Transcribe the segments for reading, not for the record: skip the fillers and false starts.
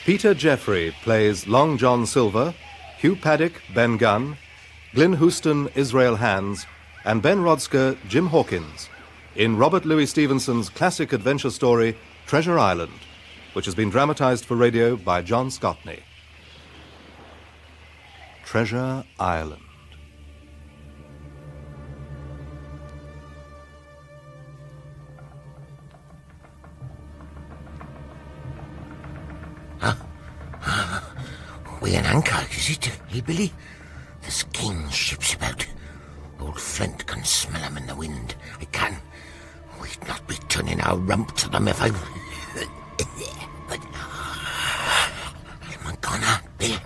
Peter Jeffrey plays Long John Silver, Hugh Paddock, Ben Gunn, Glyn Houston, Israel Hands, and Ben Rodsker, Jim Hawkins, in Robert Louis Stevenson's classic adventure story, Treasure Island, which has been dramatized for radio by John Scotney. Treasure Island. We're an anchor, is it, Billy? There's king's ships about. Old Flint can smell 'em in the wind. I can. We'd not be turning our rump to them if I... But... I'm gonna, Bill.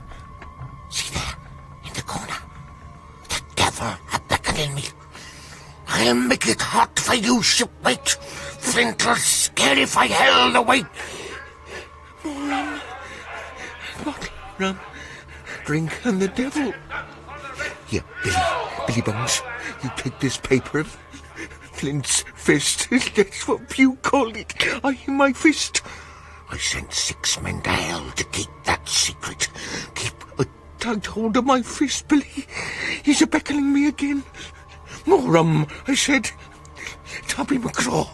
See there, in the corner. The devil a-beckoning me. I'll make it hot for you, shipmate. Flint'll scare if I held the weight. Run. Bottle, rum, drink, and the devil. Yeah, Billy Bones, you take this paper of Flint's fist. That's what you call it. My fist. I sent 6 men to hell to keep that secret. Keep a tight hold of my fist, Billy. He's a-beckoning me again. More rum, I said. Tommy McGraw.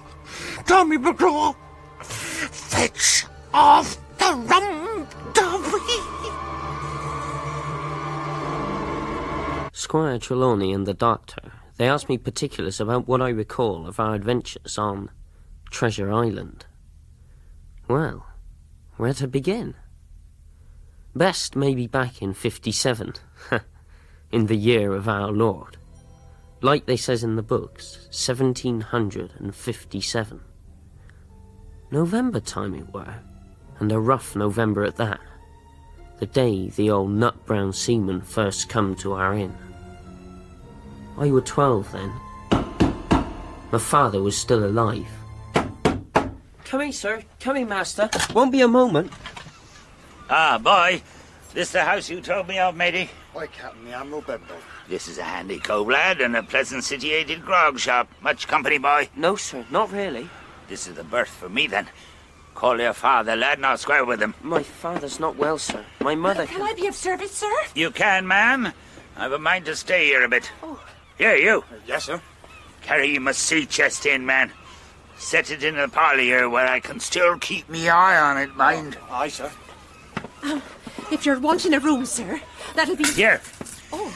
Fetch off the rum, Tommy. Squire Trelawney and the doctor, they asked me particulars about what I recall of our adventures on Treasure Island. Well, where to begin? Best maybe back in 57, in the year of our Lord. Like they says in the books, 1757. November time it were, and a rough November at that. The day the old nut-brown seaman first come to our inn. I were 12 then. My father was still alive. Come in, sir. Come in, master. Won't be a moment. Ah, boy. This the house you told me of, matey? Why, Captain, I'm no bimbo. This is a handy cove, lad, and a pleasant situated grog shop. Much company, boy? No, sir, not really. This is the berth for me, then. Call your father, lad, and I'll square with him. My father's not well, sir. My mother... Can I be of service, sir? You can, ma'am. I've a mind to stay here a bit. Oh. Here, you. Yes, sir. Carry my sea chest in, man. Set it in the parlour here where I can still keep me eye on it, mind. Oh, aye, sir. If you're wanting a room, sir, that'll be... Here. Oh.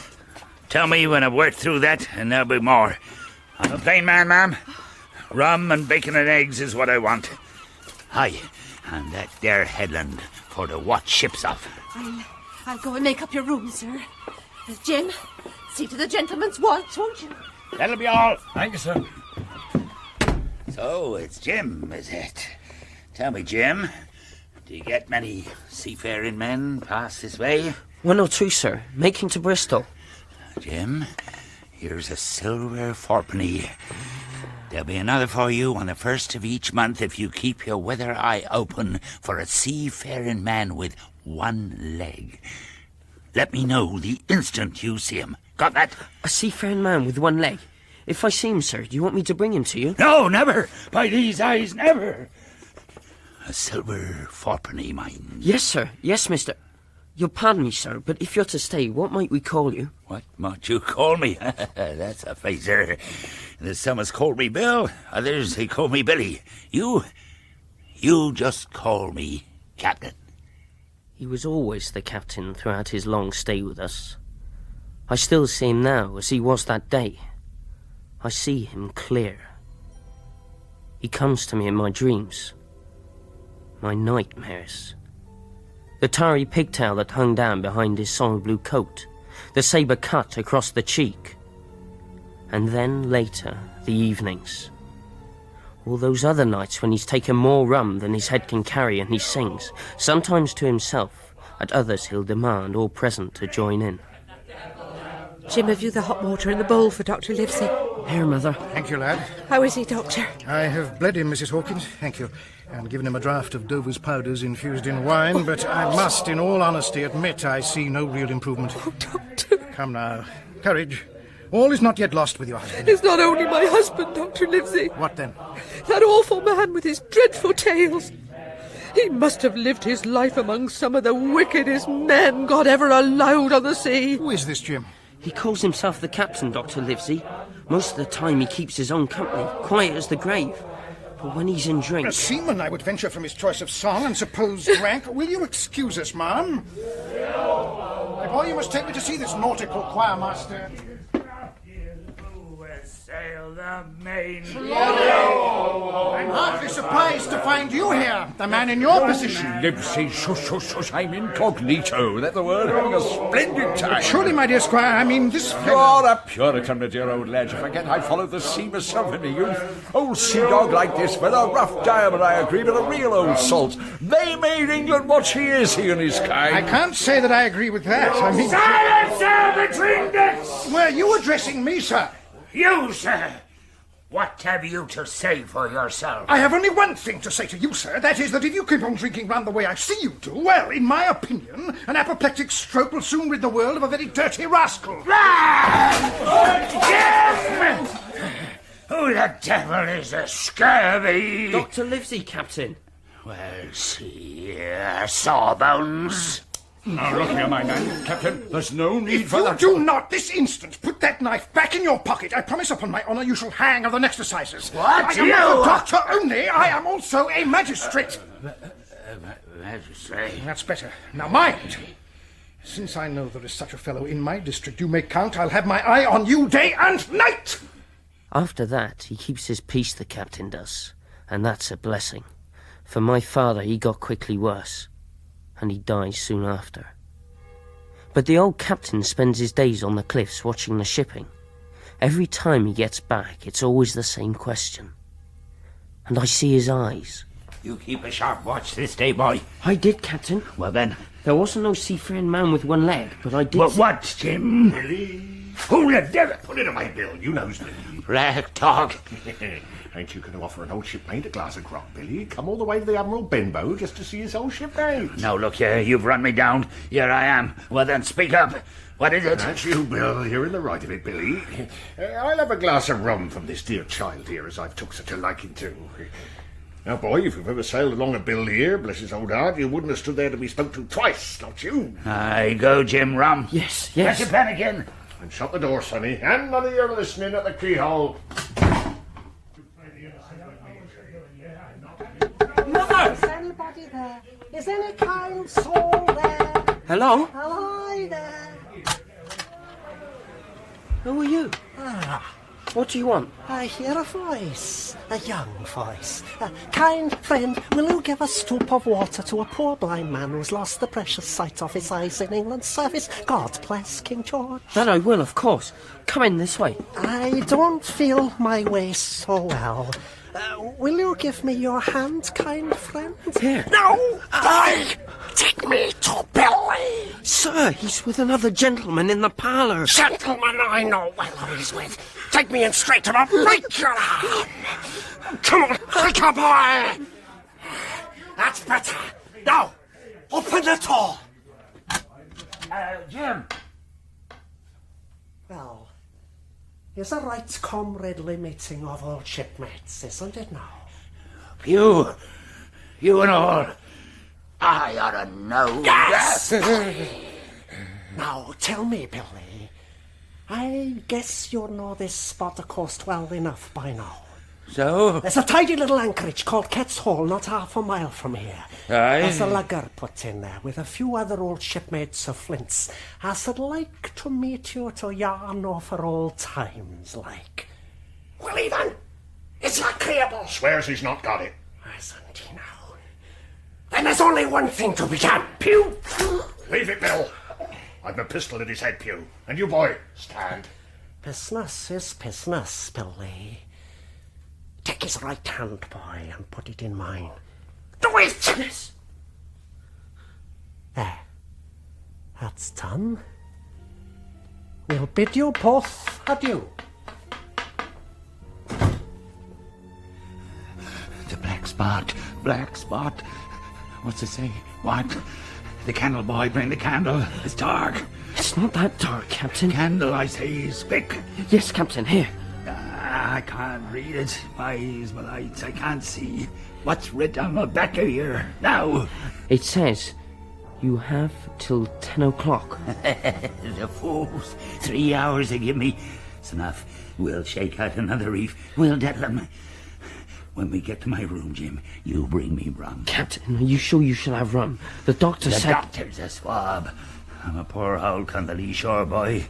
Tell me when I've worked through that, and there'll be more. I'm a plain man, ma'am. Rum and bacon and eggs is what I want. Aye, and that there headland for to watch ships off. I'll go and make up your room, sir. Jim, see to the gentleman's wants, won't you? That'll be all. Thank you, sir. So, it's Jim, is it? Tell me, Jim, do you get many seafaring men pass this way? 1 or 2, sir. Making to Bristol. Jim, here's a silver fourpenny. There'll be another for you on the 1st of each month if you keep your weather eye open for a seafaring man with 1 leg. Let me know the instant you see him. Got that? A seafaring man with 1 leg? If I see him, sir, do you want me to bring him to you? No, never. By these eyes, never. A silver fourpenny, mind. Yes, sir. Yes, mister. You'll pardon me, sir, but if you're to stay, what might we call you? What might you call me? That's a facer. There's some has called me Bill, others they call me Billy. You just call me Captain. He was always the captain throughout his long stay with us. I still see him now as he was that day. I see him clear. He comes to me in my dreams, my nightmares. The tarry pigtail that hung down behind his soil blue coat, the sabre cut across the cheek, and then later, the evenings. All those other nights when he's taken more rum than his head can carry and he sings, sometimes to himself, at others he'll demand all present to join in. Jim, have you the hot water in the bowl for Dr. Livesey? Here, Mother. Thank you, lad. How is he, Doctor? I have bled him, Mrs. Hawkins. Thank you. And given him a draught of Dover's powders infused in wine, but I must, in all honesty, admit I see no real improvement. Oh, Doctor. Come now. Courage. All is not yet lost with your husband. It's not only my husband, Dr. Livesey. What then? That awful man with his dreadful tales. He must have lived his life among some of the wickedest men God ever allowed on the sea. Who is this, Jim? He calls himself the captain, Dr. Livesey. Most of the time he keeps his own company, quiet as the grave. But when he's in drink... A seaman, I would venture, from his choice of song and supposed rank. Will you excuse us, ma'am? My boy, you must take me to see this nautical choir master. Sail the main. I'm hardly surprised to find you here, the man in your position. Livesey, shush, I'm incognito. That the word? Having a splendid time. Surely, my dear squire, I mean this fellow... You're a Puritan, my dear old lad. You forget I followed the sea myself in my youth. Old sea dog like this fellow, rough diamond, I agree, but a real old salt. They made England what she is, he and his kind. I can't say that I agree with that. I mean... Silence, sir, between decks! Were you addressing me, sir? You, sir! What have you to say for yourself? I have only one thing to say to you, sir. That is that if you keep on drinking round the way I see you do, well, in my opinion, an apoplectic stroke will soon rid the world of a very dirty rascal. Who the devil is a scurvy? Dr. Livesey, Captain. Well, see here, Sawbones. Now, look here, my man. Captain, there's no need If for you that. do not this instant put that knife back in your pocket, I promise upon my honour you shall hang of the next assizes. What? I am You? not a doctor only, I am also a magistrate. Magistrate. That's better. Now mind, since I know there is such a fellow in my district you may count, I'll have my eye on you day and night. After that, he keeps his peace, the captain does. And that's a blessing. For my father, he got quickly worse. And he dies soon after. But the old captain spends his days on the cliffs watching the shipping. Every time he gets back, it's always the same question. And I see his eyes. You keep a sharp watch this day, boy. I did, Captain. Well then. There wasn't no seafaring man with one leg, but I did... But what, Jim? Who the devil? Put it in my bill. You knows me. Black dog. Ain't you going to offer an old shipmate a glass of grog, Billy? Come all the way to the Admiral Benbow just to see his old shipmate. Now, look here, you've run me down. Here I am. Well, then, speak up. What is it? That's you, Bill. You're in the right of it, Billy. I'll have a glass of rum from this dear child here, as I've took such a liking to. Now, boy, if you've ever sailed along a Bill here, bless his old heart, you wouldn't have stood there to be spoke to twice, not you. Aye, go, Jim Rum. Yes. Press your pen again. And shut the door, sonny, and none of your listening at the keyhole. Mother! Is anybody there? Is any kind soul there? Hello? Hi there. Who are you? What do you want? I hear a voice, a young voice. Kind friend, will you give a stoup of water to a poor blind man who's lost the precious sight of his eyes in England's service? God bless King George. That I will, of course. Come in this way. I don't feel my way so well. Will you give me your hand, kind friend? Here. No! Take me to Billy! Sir, he's with another gentleman in the parlour. Gentleman, I know well who he's with. Take me in straight to the break your arm. Come on, quick, boy! That's better. Now, open the door. Jim. Well, is a right comradely meeting of old shipmates, isn't it now? You and all. I ought to know. Yes! Now, tell me, Billy. I guess you know this spot of coast well enough by now. So? There's a tidy little anchorage called Cat's Hole, not half a mile from here. Aye. There's a lugger put in there with a few other old shipmates of Flint's. I'd like to meet you to yarn over old times, like. Well, even, it's agreeable. Swears he's not got it. Isn't he now? Then there's only one thing to be done. Pew! Leave it, Bill. I've a pistol at his head, Pew. And you, boy, stand. Business is business, Billy. Take his right hand, boy, and put it in mine. Do it! Yes. There. That's done. We'll bid you both adieu. The black spot. What's it say? What? The candle, boy, bring the candle. It's dark. It's not that dark, Captain. Candle, I say, is quick. Yes, Captain, here. I can't read it. My eyes, my lights, I can't see. What's written on the back of here now? It says, you have till 10 o'clock. The fools. 3 hours they give me. It's enough. We'll shake out another reef. We'll dead them. When we get to my room, Jim, you bring me rum. Captain, are you sure you shall have rum? The doctor The said... doctor's a swab. I'm a poor old Connolly shore boy.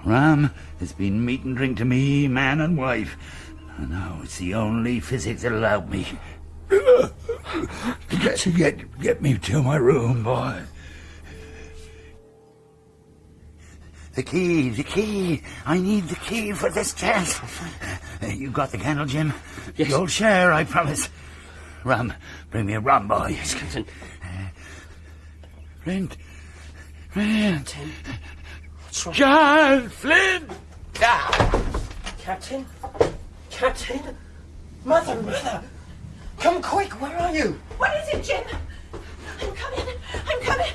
Rum has been meat and drink to me, man and wife. And now it's the only physic that'll help me. Get me to my room, boy. The key. I need the key for this chest. You got the candle, Jim? Yes. You'll share, I promise. Rum. Bring me a rum, boy. Yes, Captain. Flint. Captain. What's wrong? John Flint! Captain? Captain? Mother! Come quick, where are you? What is it, Jim? I'm coming.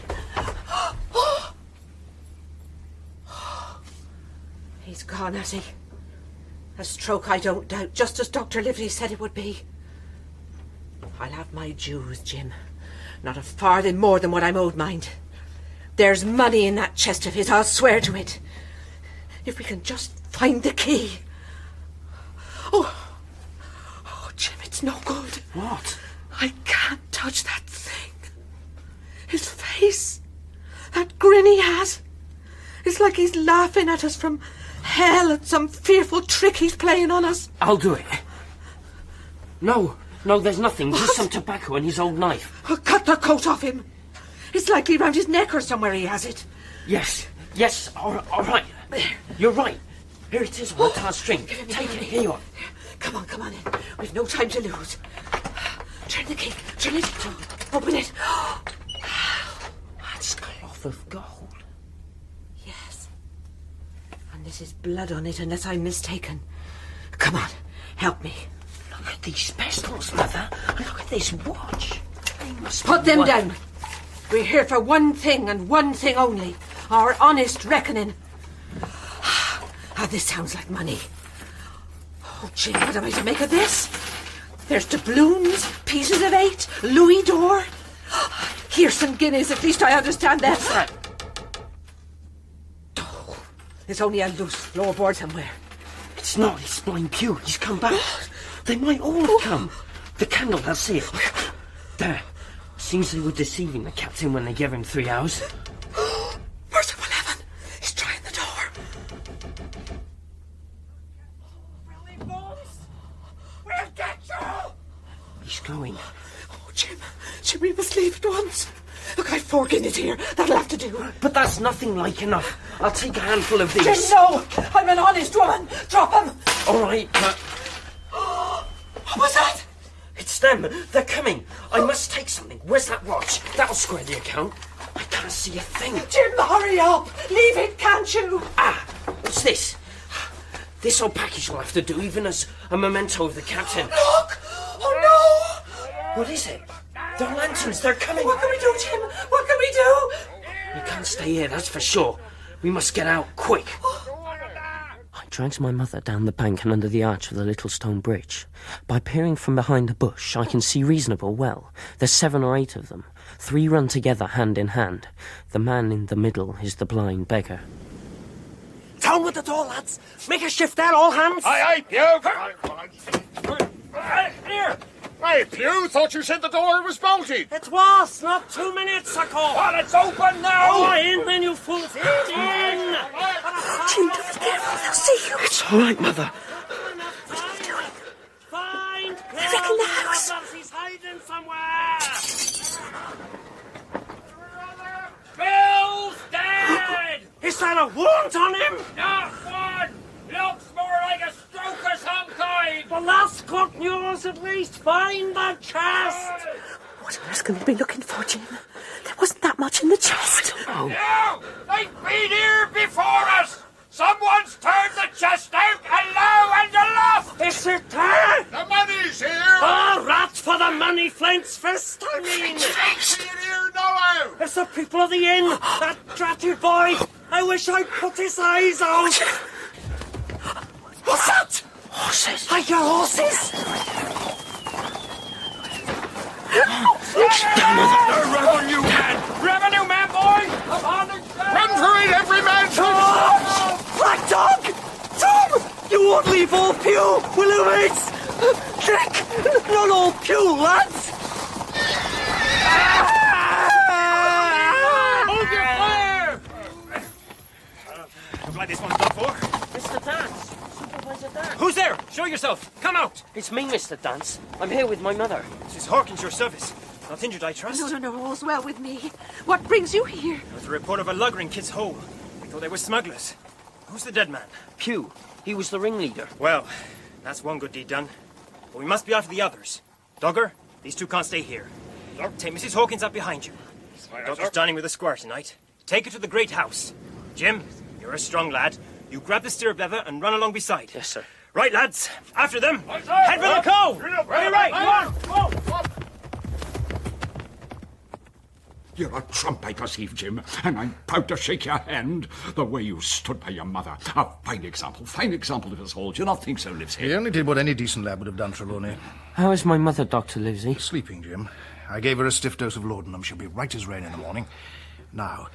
He's gone, has he? A stroke, I don't doubt, just as Dr. Lively said it would be. I'll have my dues, Jim. Not a farthing more than what I'm owed, mind. There's money in that chest of his, I'll swear to it. If we can just find the key. Oh, Jim, it's no good. What? I can't touch that thing. His face, that grin he has. It's like he's laughing at us from hell at some fearful trick he's playing on us. I'll do it. No, there's nothing. Just some tobacco and his old knife. I'll cut the coat off him. It's likely round his neck or somewhere he has it. Yes, all right. You're right. Here it is on the tar string. Take it, here you are. Come on in. We've no time to lose. Turn the key. Turn it. Open it. That's cloth of gold. Yes. And this is blood on it, unless I'm mistaken. Come on, help me. Look at these pistols, Mother. And look at this watch. They must Put be them worth- down. We're here for one thing and one thing only. Our honest reckoning. This sounds like money. Oh, Jim, what am I to make of this? There's doubloons, pieces of 8, louis d'or. Here's some guineas, at least I understand that. What's that? Oh, it's only a loose floorboard somewhere. It's not. It's Blind Pew. He's come back. They might all have come. The candle, I'll see it. There. Seems they were deceiving the captain when they gave him 3 hours. Merciful heaven! He's trying the door. We'll get you! He's going. Oh, Jim, we must leave at once. Look, I've 4 guineas here. That'll have to do. But that's nothing like enough. I'll take a handful of these. Jim, no! I'm an honest woman. Drop them. All right, but... What was that? It's them. They're coming. I must take something. Where's that watch? That'll square the account. I can't see a thing. Jim, hurry up. Leave it, can't you? What's this? This old package will have to do, even as a memento of the captain. Look! Oh, no! What is it? They're lanterns. They're coming. What can we do, Jim? What can we do? We can't stay here, that's for sure. We must get out, quick. I dragged my mother down the bank and under the arch of the little stone bridge. By peering from behind a bush, I can see reasonable well. There's 7 or 8 of them. 3 run together, hand in hand. The man in the middle is the blind beggar. Down with the door, lads. Make a shift there, all hands. Aye, Pew. Here. Hey, Pew, thought you said the door was bolted. It was not 2 minutes ago. Well, it's open now. Go in, then, you fools. In. Jim, do be careful. They'll see you. It's all right, Mother. What are you doing? Find I reckon the house. He's hiding somewhere. Bill's dead. Is that a wound on him? Not one. Looks more like a stroke of some kind. Well, that's good news, at least. Find the chest. What on earth can we be looking for, Jim? There wasn't that much in the chest. Oh, No, they've been here before us. Someone's turned the chest out alow and aloft. Is it there? The money's here. Oh, rats for the money, Flint's fist, I mean. See it here now. It's the people of the inn. That dratted boy. I wish I'd put his eyes out. What's that? Horses! I hear horses! Revenue man! Revenue man, boys! Run for it, every man! Black dog! Tom! You won't leave Old Pew, will you, mates? Dick! Not Old Pew, lads! Hold your fire! I'm glad this one's done for. Mr. Dance! Supervisor Dance! Who's there? Show yourself. Come out. It's me, Mr. Dance. I'm here with my mother. This is Hawkins, your service. Not injured, I trust. No, all's well with me. What brings you here? There's a report of a lugger in Kit's Hole. We thought they were smugglers. Who's the dead man? Pew. He was the ringleader. Well, that's one good deed done. But we must be after the others. Dogger, these two can't stay here. Take Mrs. Hawkins up behind you. Doctor's dining with the squire tonight. Take her to the great house. Jim, you're a strong lad. You grab the stirrup leather and run along beside. Yes, sir. Right, lads. After them. Head for the cove. Very right. Come on. You're a trump, I perceive, Jim, and I'm proud to shake your hand. The way you stood by your mother. A fine example of us all. Do you not think so, Livesey? He only did what any decent lad would have done, Trelawney. How is my mother, Dr. Livesey? Sleeping, Jim. I gave her a stiff dose of laudanum. She'll be right as rain in the morning. Now,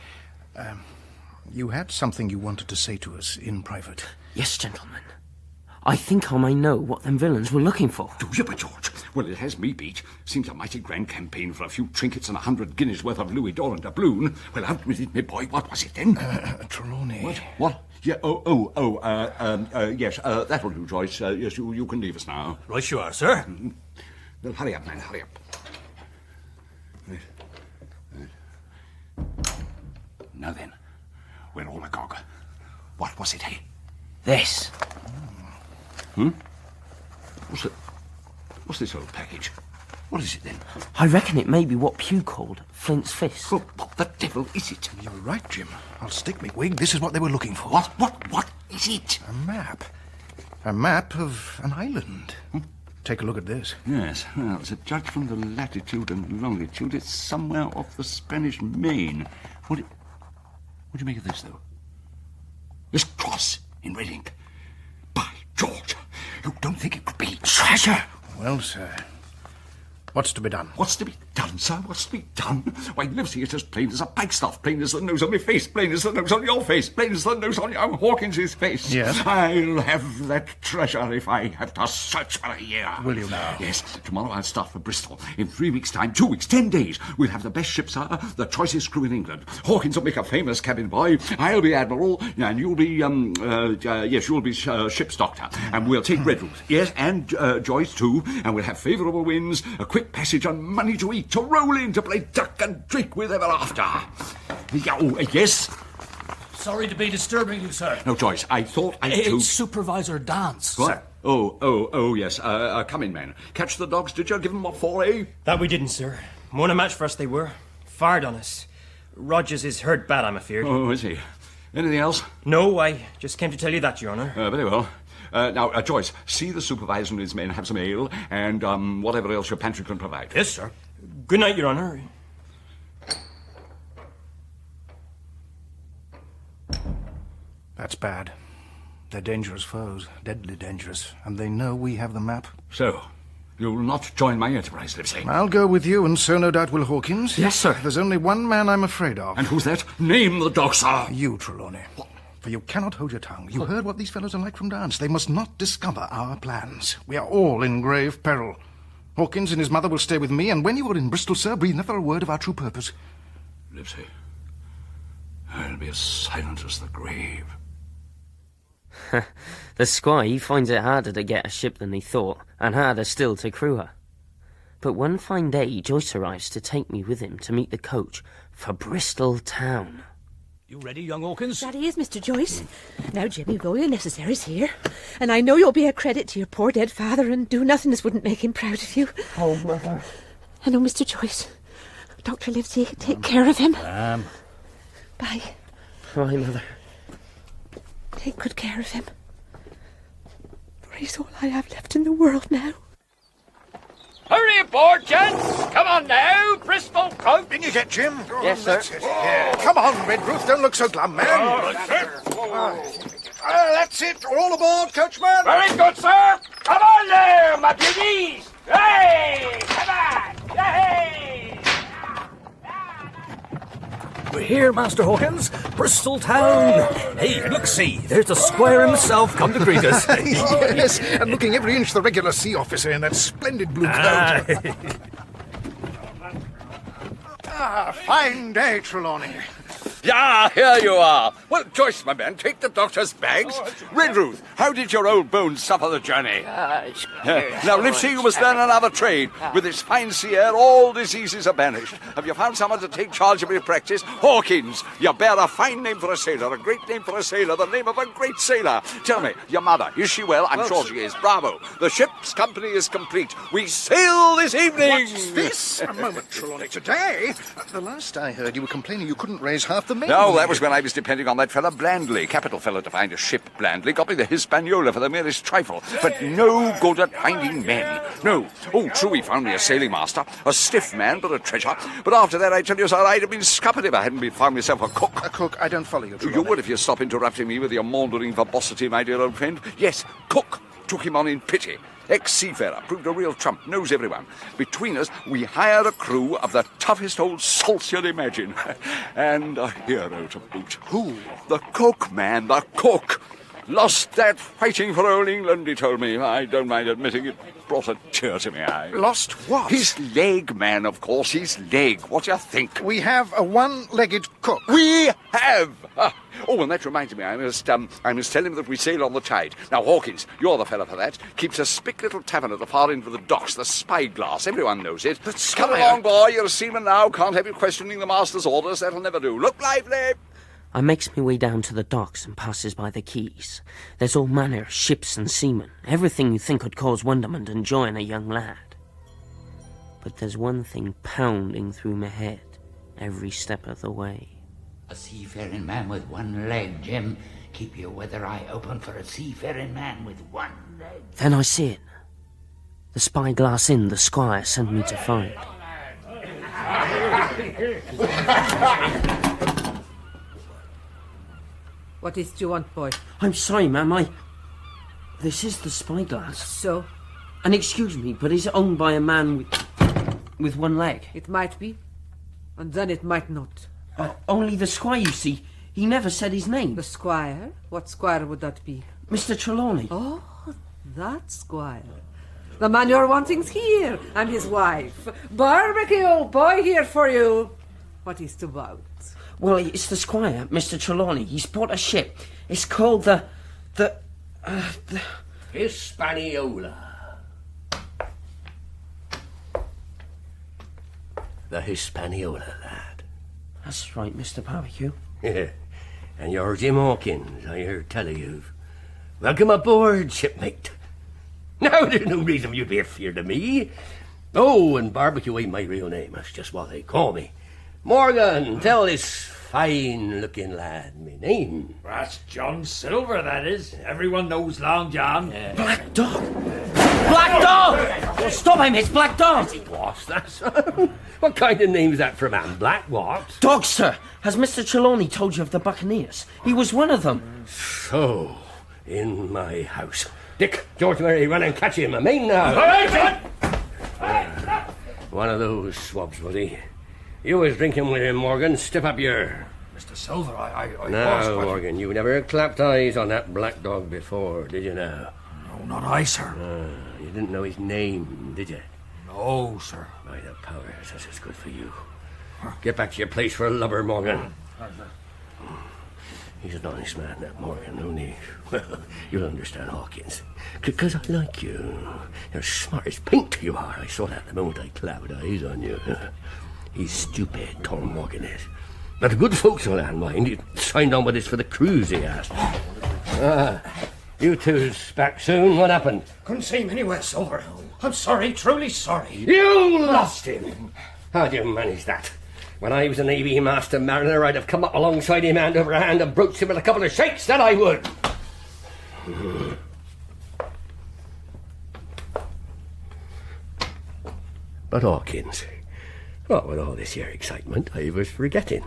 you had something you wanted to say to us in private. Yes, gentlemen. I think I may know what them villains were looking for. Do you, by George? Well, it has me beat. Seems a mighty grand campaign for a few trinkets and 100 guineas worth of Louis d'Or and doubloon. Well, out with it, my boy. What was it then? Trelawney. What? Yeah, yes, that'll do, Joyce. Yes, you can leave us now. Right you are, sir. Well, hurry up, man, hurry up. Now then, we're all agog. What was it, eh? This. What's this old package? What is it then? I reckon it may be what Pew called Flint's Fist. Well, what the devil is it? You're right, Jim. I'll stick me wig. This is what they were looking for. What is it? A map. A map of an island. Take a look at this. Yes, well, to judge from the latitude and longitude, it's somewhere off the Spanish Main. What do you make of this, though? This cross in red ink. By George, you don't think it could be treasure? Well, sir, what's to be done? What's to be done, sir? What's to be done? Why, Livesey, it's as plain as a pikestaff, plain as the nose on my face, plain as the nose on your face, plain as the nose on young Hawkins's face. Yes? I'll have that treasure if I have to search for a year. Will you now? Yes. Tomorrow I'll start for Bristol. In 3 weeks' time, 2 weeks, 10 days, we'll have the best ship, sir, the choicest crew in England. Hawkins will make a famous cabin boy. I'll be admiral, and you'll be, you'll be ship's doctor. And we'll take Red Ruth, yes, and Joyce too, and we'll have favourable winds, a quick passage and money to eat, to roll in, to play duck and drink with ever after. Yes? Sorry to be disturbing you, sir. No, Joyce, I thought It's Supervisor Dance. What? Sir. Oh, yes. Come in, man. Catch the dogs, did you? Give them what for, eh? That we didn't, sir. More than a match for us they were. Fired on us. Rogers is hurt bad, I'm afeard. Oh, is he? Anything else? No, I just came to tell you that, Your Honour. Very well. Now, Joyce, see the supervisor and his men have some ale, and whatever else your pantry can provide. Yes, sir. Good night, Your Honour. That's bad. They're dangerous foes, deadly dangerous, and they know we have the map. So, you'll not join my enterprise, Livesey? I'll go with you, and so no doubt will Hawkins. Yes, sir. There's only one man I'm afraid of. And who's that? Name the dog, sir. You, Trelawney. What? For you cannot hold your tongue. You heard what these fellows are like from dance. They must not discover our plans. We are all in grave peril. Hawkins and his mother will stay with me, and when you are in Bristol, sir, breathe never a word of our true purpose. Livesey, I'll be as silent as the grave. The squire, he finds it harder to get a ship than he thought, and harder still to crew her. But one fine day, Joyce arrives to take me with him to meet the coach for Bristol town. You ready, young Hawkins? That is, Mr. Joyce. Now, Jim, you've all your necessaries here, and I know you'll be a credit to your poor dead father and do nothing as wouldn't make him proud of you. Oh, Mother. I know, Mr. Joyce. Dr. Livesey, take care of him. Bye. Bye, Mother. Take good care of him. For he's all I have left in the world now. Hurry aboard, gents! Come on now, Bristol coach! In you get, Jim. Yes, sir. Yeah. Come on, Red Ruth, don't look so glum, man. That's it. We're all aboard, coachman. Very good, sir. Come on there, my beauties. Hey, come on. Hey. We're here, Master Hawkins. Bristol town. Hey, look, see, there's the squire himself come to greet us. Yes, and looking every inch the regular sea officer in that splendid blue coat. Fine day, Trelawney. Yeah, here you are. Well, Joyce, my man, take the doctor's bags. Redruth, how did your old bones suffer the journey? Now, Livesey, you must learn another trade. With this fine sea air, all diseases are banished. Have you found someone to take charge of your practice? Hawkins, you bear a fine name for a sailor, a great name for a sailor, the name of a great sailor. Tell me, your mother, is she well? I'm sure she is. Bravo. The ship's company is complete. We sail this evening. What's this? A moment, Trelawney. Today? The last I heard, you were complaining you couldn't raise half the men. No, that was when I was depending on that fella Blandley. Capital fella to find a ship, Blandley. Got me the Hispaniola for the merest trifle. But no good at finding men. No. Oh, true, he found me a sailing master. A stiff man, but a treasure. But after that, I tell you, sir, I'd have been scuppered if I hadn't found myself a cook. A cook? I don't follow you, Trelawney. You would if you stop interrupting me with your maundering verbosity, my dear old friend. Yes, cook. Took him on in pity. Ex-seafarer, proved a real trump, knows everyone. Between us, we hired a crew of the toughest old salts you'd imagine. And a hero to boot. Who? The cook, man, the cook. Lost that fighting for old England, he told me. I don't mind admitting it brought a tear to my eye. Lost what? His leg, man, of course, his leg. What do you think? We have a one-legged cook. We have! Oh, and that reminds me, I must tell him that we sail on the tide. Now, Hawkins, you're the fella for that. Keeps a spick little tavern at the far end of the docks, the Spyglass. Everyone knows it. Come along, boy, you're a seaman now. Can't have you questioning the master's orders. That'll never do. Look lively! I makes me way down to the docks and passes by the quays. There's all manner of ships and seamen, everything you think could cause wonderment and joy in a young lad. But there's one thing pounding through my head every step of the way. A seafaring man with one leg, Jim. Keep your weather eye open for a seafaring man with one leg. Then I see it. The Spyglass Inn the squire sent me to find. What is it you want, boy? I'm sorry, ma'am, This is the Spyglass. So? And excuse me, but is it owned by a man with one leg? It might be, and then it might not. Only the squire, you see. He never said his name. The squire? What squire would that be? Mr. Trelawney. Oh, that squire. The man you're wanting's here. I'm his wife. Barbecue, old boy, here for you. What is it about? Well, it's the squire, Mr. Trelawney. He's bought a ship. It's called the Hispaniola. The Hispaniola, lad. That's right, Mr. Barbecue. Yeah. And you're Jim Hawkins, I hear tell of you. Welcome aboard, shipmate. Now, there's no reason you'd be afeard of me. Oh, and Barbecue ain't my real name. That's just what they call me. Morgan, tell this fine-looking lad me name. That's John Silver, that is. Everyone knows Long John. Black Dog! Black Dog! Oh, stop him, it's Black Dog! What's that? What kind of name's that for a man? Black what? Dog, sir! Has Mr. Trelawney told you of the Buccaneers? He was one of them. So, in my house. Dick, George Mary, run and catch him. A main now. All right, John! One of those swabs, was he? You was drinking with him, Morgan. Step up here. Mr. Silver, I now, was, but... Morgan, you never clapped eyes on that black dog before, did you now? No, not I, sir. You didn't know his name, did you? No, sir. By the powers, this is good for you. Get back to your place for a lubber, Morgan. He's an honest man, that Morgan, only, well, you'll understand, Hawkins. Because I like you. You're smart as paint, you are. I saw that the moment I clapped eyes on you. He's stupid, Tom Morgan is. But a good forecastle man, mind. He signed on with us for the cruise, he asked. You two's back soon. What happened? Couldn't see him anywhere, Silver. I'm sorry, truly sorry. You lost him! How'd you manage that? When I was a Navy master mariner, I'd have come up alongside him hand over hand and broached him with a couple of shakes, that I would. But Hawkins, what with all this here excitement, I was forgetting.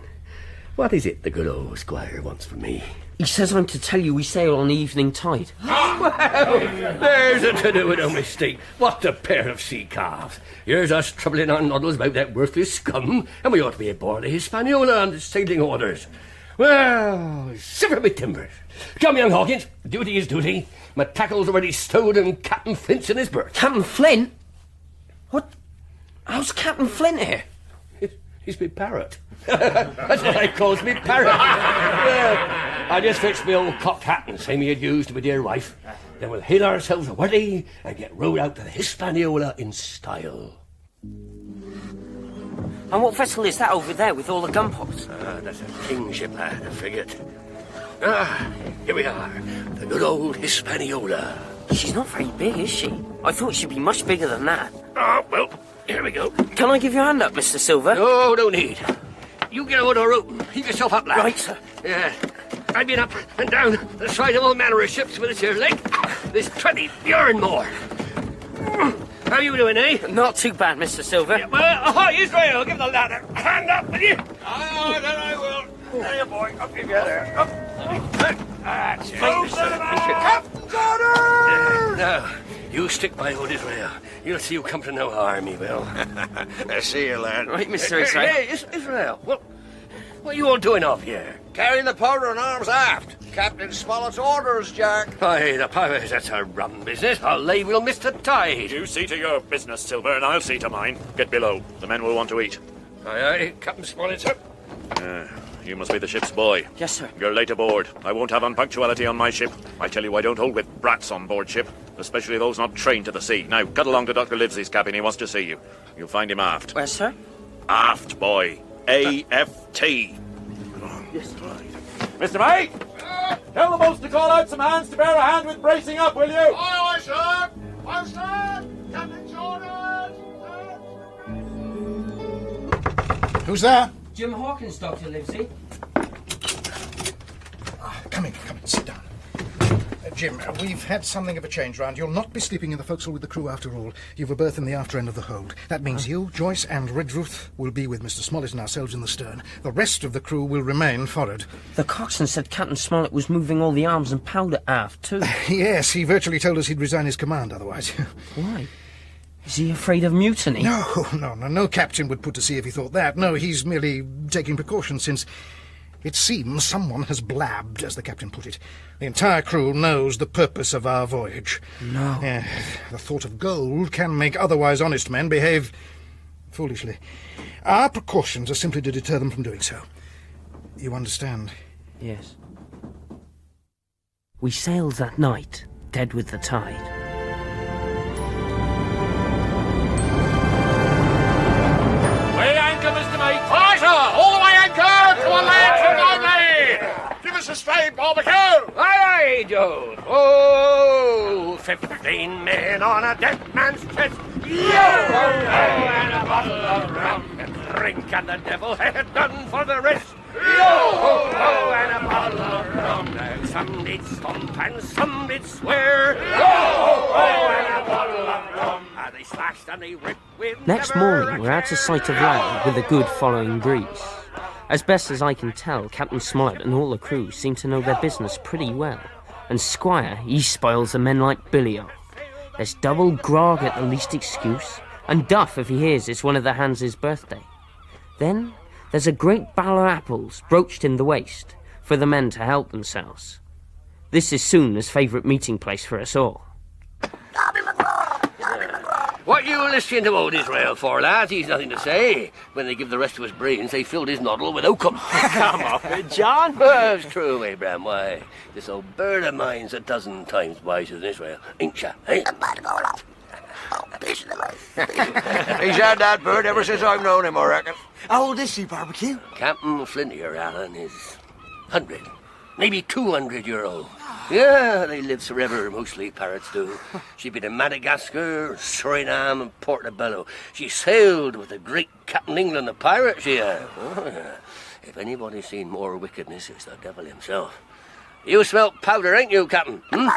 What is it the good old squire wants from me? He says I'm to tell you we sail on the evening tide. Well, there's a to-do with a mistake. What a pair of sea calves. Here's us troubling our noddles about that worthless scum, and we ought to be aboard the Hispaniola under sailing orders. Well, shiver me timbers. Come, young Hawkins, duty is duty. My tackle's already stowed and Captain Flint's in his berth. Captain Flint? What? How's Captain Flint here? He's me parrot. That's what I calls me parrot. Well, I just fetched me old cocked hat and same he had used to my dear wife. Then we'll hail ourselves a worthy and get rowed out to the Hispaniola in style. And what vessel is that over there with all the gunboats? That's a kingship, lad, a frigate. Here we are, the good old Hispaniola. She's not very big, is she? I thought she'd be much bigger than that. Well, here we go. Can I give you a hand up, Mr. Silver? No, no need. You get over the rope and heave yourself up, lad. Right, sir. Yeah. I've been up and down the side of all manner of ships with this here leg. There's 20 yarn more. How you doing, eh? Not too bad, Mr. Silver. Yeah, well, ahoy, Israel! Give the lad a hand up, will you? Aye, then I will. There you boy, up you get there. Up. That's it. Captain's orders! Now, you stick by old Israel. You'll see you come to no harm, he will. I see you, lad. Right, Mr. Israel. Hey, Israel, what are you all doing off here? Carrying the powder and arms aft. Captain Smollett's orders, Jack. Aye, the powers, that's a rum business. I'll lay we'll miss the tide. You see to your business, Silver, and I'll see to mine. Get below. The men will want to eat. Aye, aye, Captain Smollett, sir. You must be the ship's boy. Yes, sir. You're late aboard. I won't have unpunctuality on my ship. I tell you, I don't hold with brats on board ship, especially those not trained to the sea. Now, cut along to Dr. Livesey's cabin. He wants to see you. You'll find him aft. Where, sir? Aft, boy. A-F-T. Yes, Mr. Mate! Tell the boats to call out some hands to bear a hand with bracing up, will you? Aye, aye, sir. Aye, sir. Captain's orders. Who's there? Jim Hawkins, Dr. Livesey. Come in, sit down. Jim, we've had something of a change round. You'll not be sleeping in the forecastle with the crew after all. You've a berth in the after end of the hold. That means you, Joyce and Redruth will be with Mr. Smollett and ourselves in the stern. The rest of the crew will remain forward. The coxswain said Captain Smollett was moving all the arms and powder aft, too. Yes, he virtually told us he'd resign his command otherwise. Why? Is he afraid of mutiny? No captain would put to sea if he thought that. No, he's merely taking precautions since it seems someone has blabbed, as the captain put it. The entire crew knows the purpose of our voyage. No. The thought of gold can make otherwise honest men behave foolishly. Our precautions are simply to deter them from doing so. You understand? Yes. We sailed that night, dead with the tide. Weigh anchor, Mr. Mate! Aye, sir. All the way anchor. Come on, lads, come lively. Give us a straight barbecue. Aye, Joe. Oh, 15 men on a dead man's chest. Yo! And a bottle of rum and drink, and the devil had done for the rest. Yo! And a bottle of rum. Now some did stomp and some did swear. Yo! And a bottle of rum. And they slashed and they ripped with. Next morning, we're out of sight of land with a good following breeze. As best as I can tell, Captain Smollett and all the crew seem to know their business pretty well. And Squire, he spoils the men like Billy off. There's double grog at the least excuse, and duff if he hears it's one of the hands' birthday. Then there's a great barrel of apples broached in the waist for the men to help themselves. This is Soon's favourite meeting place for us all. What you listening to old Israel for, lads? He's nothing to say. When they give the rest of his brains, they filled his noddle with oakum. Come off it, John. Well, it's true, Abraham. Why, this old bird of mine's a dozen times wiser than Israel. Ain't ya? Eh? He's had that bird ever since I've known him, I reckon. How old is she, Barbecue? Captain Flint here, Alan, is 100, maybe 200-year-old. Yeah, they live forever, mostly parrots do. She's been in Madagascar, Suriname, and Portobello. She sailed with the great Captain England, the pirate, she had. Oh, yeah. If anybody's seen more wickedness, it's the devil himself. You smell powder, ain't you, Captain? Hmm?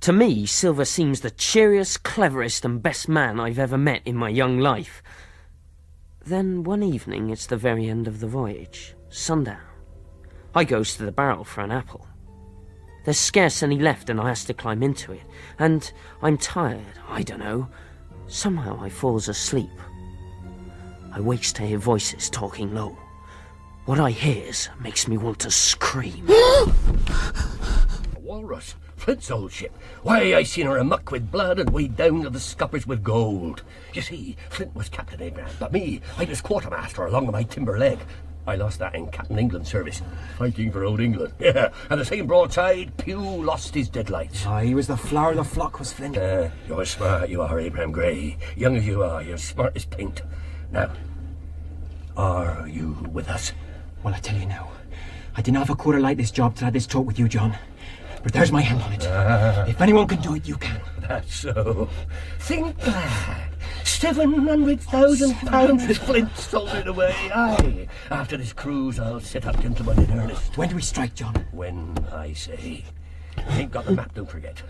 To me, Silver seems the cheeriest, cleverest and best man I've ever met in my young life. Then one evening, it's the very end of the voyage, sundown. I goes to the barrel for an apple. There's scarce any left and I has to climb into it. And I'm tired, I don't know. Somehow I falls asleep. I wakes to hear voices talking low. What I hears makes me want to scream. Walrus, Flint's old ship. Why, I seen her amuck with blood and weighed down to the scuppers with gold. You see, Flint was Captain Abraham, but me, I was quartermaster along of my timber leg. I lost that in Captain England's service, fighting for old England. Yeah, and the same broadside, Pew lost his deadlights. Ah, he was the flower of the flock, was Flint. You're smart, you are, Abraham Grey. Young as you are, you're smart as paint. Now, are you with us? Well, I tell you now, I didn't have a quarter like this job till I had this talk with you, John. But there's my hand on it. If anyone can do it, you can. That's so. Think glad. £700,000 is Flint sold it away. Aye. After this cruise, I'll set up gentlemen in earnest. When do we strike, John? When I say. Ain't got the map, don't forget.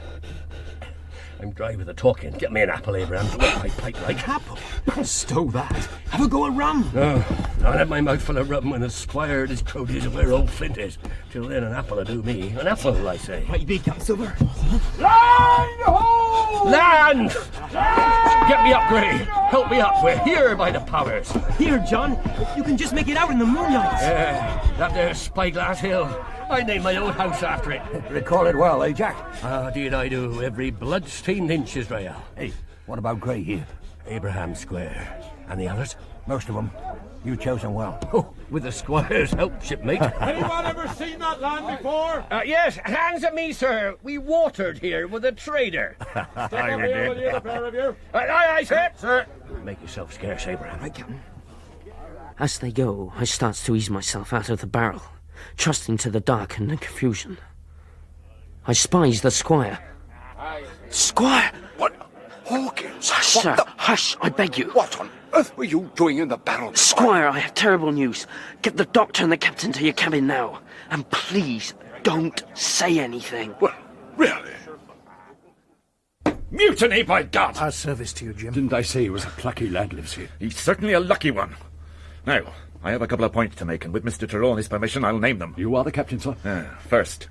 I'm dry with the talking. Get me an apple, Abraham, to wet my pipe like. Apple? Stow that. Have a go at rum. No, I'll have my mouth full of rum when the squire and his cronies are where old Flint is. Till then, an apple'll do me. An apple, I say. Right, you be, Captain Silver. Land ho! Land! Get me up, Grey. Help me up. We're here by the powers. Here, John. You can just make it out in the moonlight. That there's Spyglass Hill. I named my old house after it. Recall it well, eh, Jack? Ah, did I do. Every blood-stained inch, Israel. Hey, what about Grey here? Abraham Square. And the others? Most of them. You chose them well. Oh, with the squire's help, shipmate. Anyone ever seen that land before? Yes, hands at me, sir. We watered here with a trader. Step up here with the other pair of you. Aye, sir. Make yourself scarce, Abraham. Right, Captain. As they go, I starts to ease myself out of the barrel, trusting to the dark and the confusion. I spies the squire. Squire! What? Hawkins! Hush, sir. Hush, I beg you. What on earth were you doing in the barrel? Squire, I have terrible news. Get the doctor and the captain to your cabin now. And please, don't say anything. Well, really? Mutiny, by God! Our service to you, Jim. Didn't I say he was a plucky lad lives here? He's certainly a lucky one. Now, I have a couple of points to make, and with Mr. Trelawney's permission, I'll name them. You are the captain, sir? First,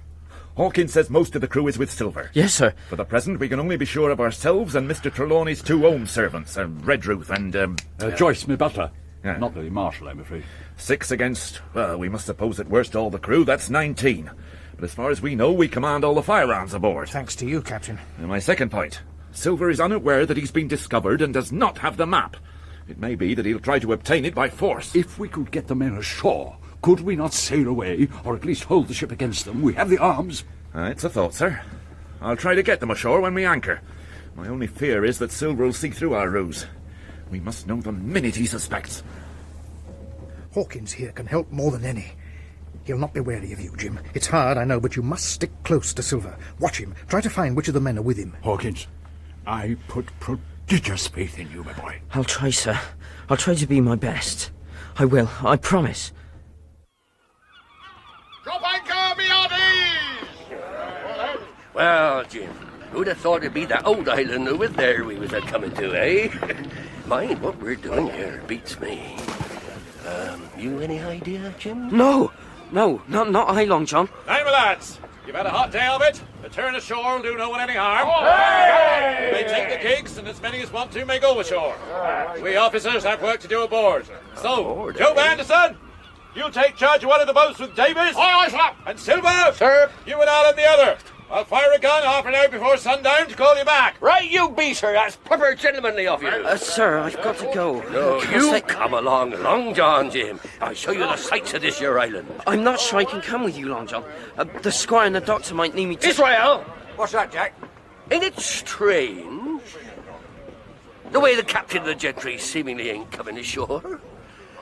Hawkins says most of the crew is with Silver. Yes, sir. For the present, we can only be sure of ourselves and Mr. Trelawney's two own servants, Redruth and, Joyce, my butler. Yeah. Not the marshal, I'm afraid. 6 against, well, we must suppose at worst all the crew, that's 19. But as far as we know, we command all the firearms aboard. Thanks to you, Captain. And my second point, Silver is unaware that he's been discovered and does not have the map. It may be that he'll try to obtain it by force. If we could get the men ashore, could we not sail away, or at least hold the ship against them? We have the arms. It's a thought, sir. I'll try to get them ashore when we anchor. My only fear is that Silver will see through our ruse. We must know the minute he suspects. Hawkins here can help more than any. He'll not be wary of you, Jim. It's hard, I know, but you must stick close to Silver. Watch him. Try to find which of the men are with him. Hawkins, I put prodigious faith in you, my boy. I'll try, sir. I'll try to be my best. I will, I promise. Drop anchor, me hearties! Well, Jim, who'd have thought it'd be that old island over there we was a-coming to, eh? Mind, what we're doing here beats me. You any idea, Jim? No, not I, Long John. Hey, my lads, you've had a hot day of it. A turn ashore will do no one any harm. Hey! You may take the gigs, and as many as want to may go ashore. We officers have work to do aboard. So, Joe Anderson, you take charge of one of the boats with Davis. Aye, sir. And Silver, sir, you and Alan the other. I'll fire a gun half an hour before sundown to call you back. Right, you be, sir. That's proper gentlemanly of you. Sir, I've got to go. No, you come along, Long John, Jim. I'll show you the sights of this your island. I'm not sure I can come with you, Long John. The squire and the doctor might need me to... Israel! What's that, Jack? Ain't it strange? The way the captain of the gentry seemingly ain't coming ashore.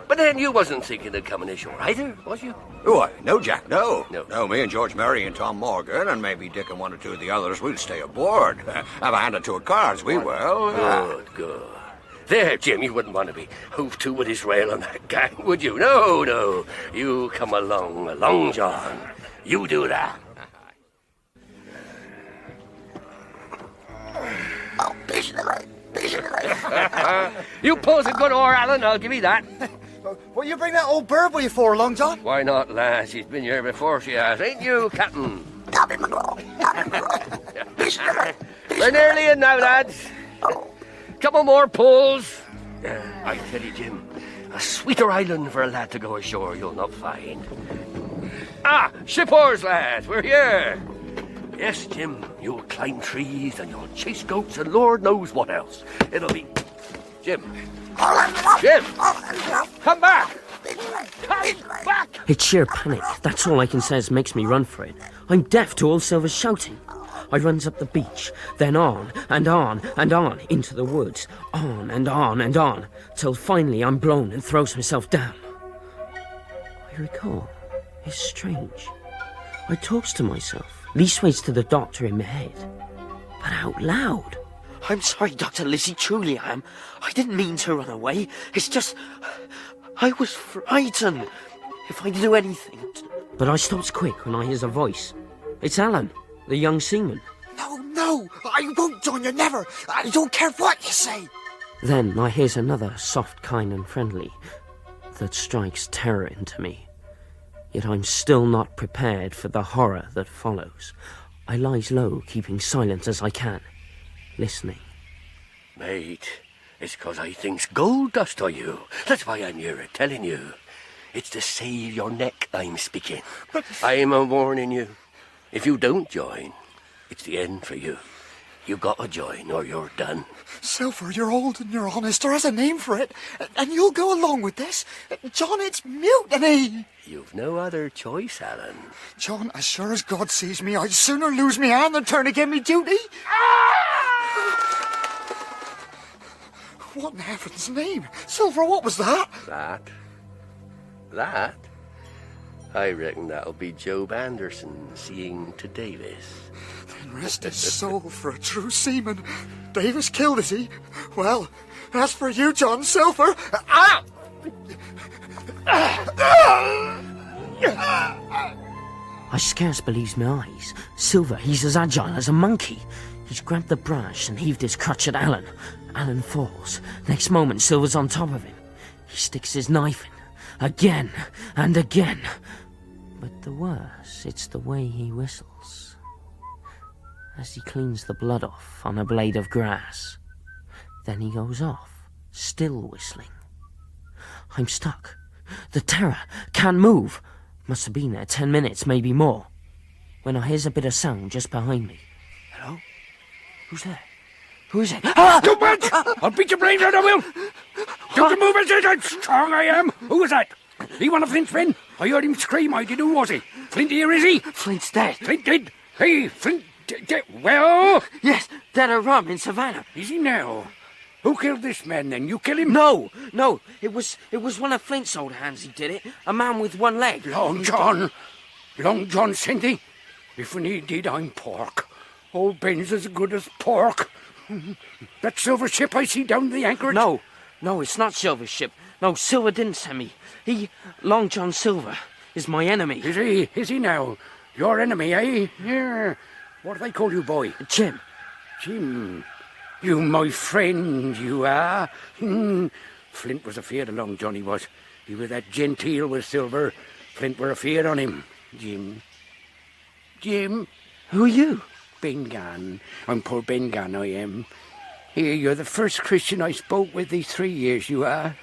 But then you wasn't thinking of coming ashore either, was you? Why, no, Jack, no. No, me and George Murray and Tom Morgan, and maybe Dick and one or two of the others, we'll stay aboard. Have a hand or two of cards, we will. Good. There, Jim, you wouldn't want to be hove to with Israel and that gang, would you? No. You come along, Long John. You do that. You pulls a good oar, Alan, I'll give you that. What you bring that old bird with you for, Long John? Why not, lass? She's been here before, she has. Ain't you, Captain? We're nearly in now, lads. Couple more pulls. I tell you, Jim, a sweeter island for a lad to go ashore you'll not find. Ah, ship oars, lads, we're here. Yes, Jim, you'll climb trees and you'll chase goats and Lord knows what else. It'll be... Jim! Jim! Come back! Come back! It's sheer panic. That's all I can say makes me run for it. I'm deaf to Old Silver's shouting. I runs up the beach, then on and on and on into the woods, on and on and on, till finally I'm blown and throws myself down. I recall, it's strange. I talks to myself, leastways to the doctor in my head, but out loud. I'm sorry, Dr. Lizzie, truly I am. I didn't mean to run away. It's just... I was frightened. If I do anything... But I stops quick when I hears a voice. It's Alan, the young seaman. No, I won't join you, never. I don't care what you say. Then I hears another, soft, kind and friendly, that strikes terror into me. Yet I'm still not prepared for the horror that follows. I lies low, keeping silent as I can, listening. Mate, it's 'cause I thinks gold dust of you. That's why I'm here telling you. It's to save your neck I'm speaking. But I'm a warning you. If you don't join, it's the end for you. You gotta join or you're done. Silver, you're old and you're honest. There is a name for it. And you'll go along with this. John, it's mutiny. You've no other choice, Alan. John, as sure as God sees me, I'd sooner lose me hand than turn again me duty. What in heaven's name? Silver, what was that? That? I reckon that'll be Job Anderson seeing to Davis. Then rest his soul for a true seaman. Davis killed, is he? Well, as for you, John Silver... Ah! I scarce believes my eyes. Silver, he's as agile as a monkey. He's grabbed the brush and heaved his crutch at Alan. Alan falls. Next moment, Silver's on top of him. He sticks his knife in. Again and again. But the worse, it's the way he whistles. As he cleans the blood off on a blade of grass. Then he goes off, still whistling. I'm stuck. The terror can't move. Must have been there 10 minutes, maybe more. When I hears a bit of sound just behind me. Hello? Who's there? Who is it? Ah! You wait! I'll beat your brains out, I will! Don't you move as how strong I am! Who was that? He one of Flint's men? I heard him scream, I did. Who was he? Flint here, is he? Flint's dead. Flint dead? Hey, Flint dead? Well? Yes, dead or rum in Savannah. Is he now? Who killed this man, then? You kill him? No, it was one of Flint's old hands he did it. A man with one leg. Long John sent he? If he did, I'm pork. Old Ben's as good as pork. That silver ship I see down the anchorage? No, it's not Silver's ship. No, Silver didn't send me. Long John Silver, is my enemy. Is he now? Your enemy, eh? Yeah. What do they call you, boy? Jim. Jim. You my friend, you are. Flint was afeard of Long John, he was. He was that genteel with Silver. Flint were afeard on him. Jim. Who are you? Ben Gunn. I'm poor Ben Gunn, I am. Here, you're the first Christian I spoke with these 3 years, you are.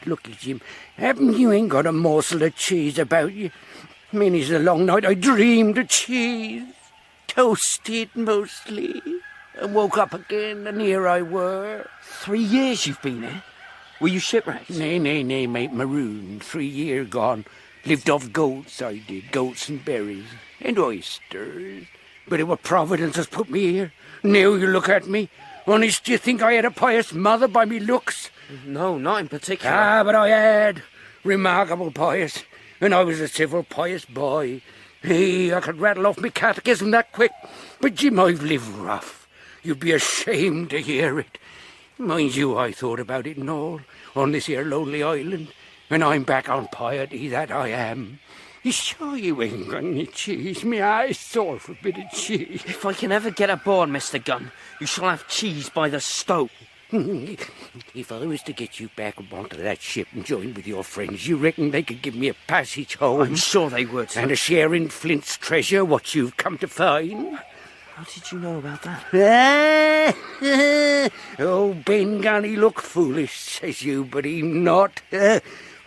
Looky, Jim, haven't you ain't got a morsel of cheese about you? Many's the long night I dreamed of cheese. Toasted, mostly. And woke up again, and here I were. 3 years you've been here? Were you shipwrecked? Nay, mate, marooned. 3 year gone. Lived off goats, I did. Goats and berries. And oysters. But it were Providence has put me here. Now you look at me. Honest, do you think I had a pious mother by me looks? No, not in particular. Ah, but I had. Remarkable pious. And I was a civil pious boy. Hey, I could rattle off me catechism that quick. But Jim, I've lived rough. You'd be ashamed to hear it. Mind you, I thought about it and all, on this here lonely island. And I'm back on piety, that I am. You sure you ain't got any cheese? Me eye's sore for a bit of cheese. If I can ever get aboard, Mr. Gunn, you shall have cheese by the stove. If I was to get you back onto that ship and join with your friends, you reckon they could give me a passage home? I'm sure they would. And a share in Flint's treasure, what you've come to find? How did you know about that? Oh, Ben Gunn, he looked foolish, says you, but he not.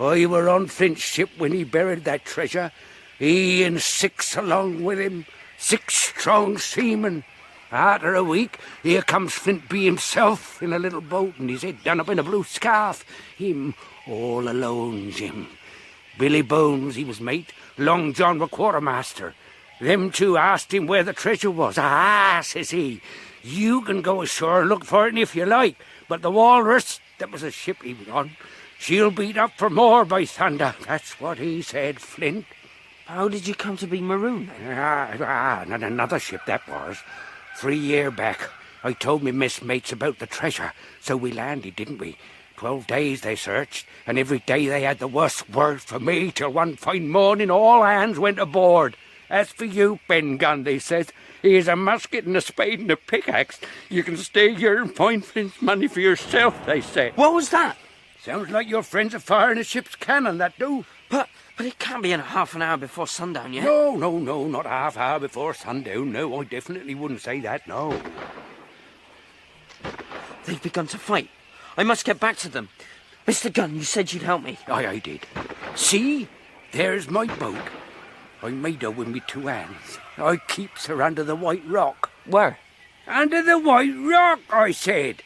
I were on Flint's ship when he buried that treasure. He and 6 along with him. 6 strong seamen. After a week, here comes Flint by himself in a little boat and his head done up in a blue scarf. Him all alone, Jim. Billy Bones, he was mate. Long John were quartermaster. Them 2 asked him where the treasure was. Ah, says he, you can go ashore and look for it if you like, but the Walrus, that was a ship he was on, she'll beat up for more by thunder. That's what he said, Flint. How did you come to be marooned then? Not another ship, that was. 3 year back, I told me messmates about the treasure, so we landed, didn't we? 12 days they searched, and every day they had the worst word for me, till one fine morning all hands went aboard. As for you, Ben Gunn, they says, here's a musket and a spade and a pickaxe. You can stay here and find Flint's money for yourself, they said. What was that? Sounds like your friends are firing a ship's cannon, that do. But it can't be in half an hour before sundown yet. No, not half hour before sundown. No, I definitely wouldn't say that, no. They've begun to fight. I must get back to them. Mr. Gunn, you said you'd help me. Aye, I did. See? There's my boat. I made her with me 2 hands. I keeps her under the White Rock. Where? Under the White Rock, I said.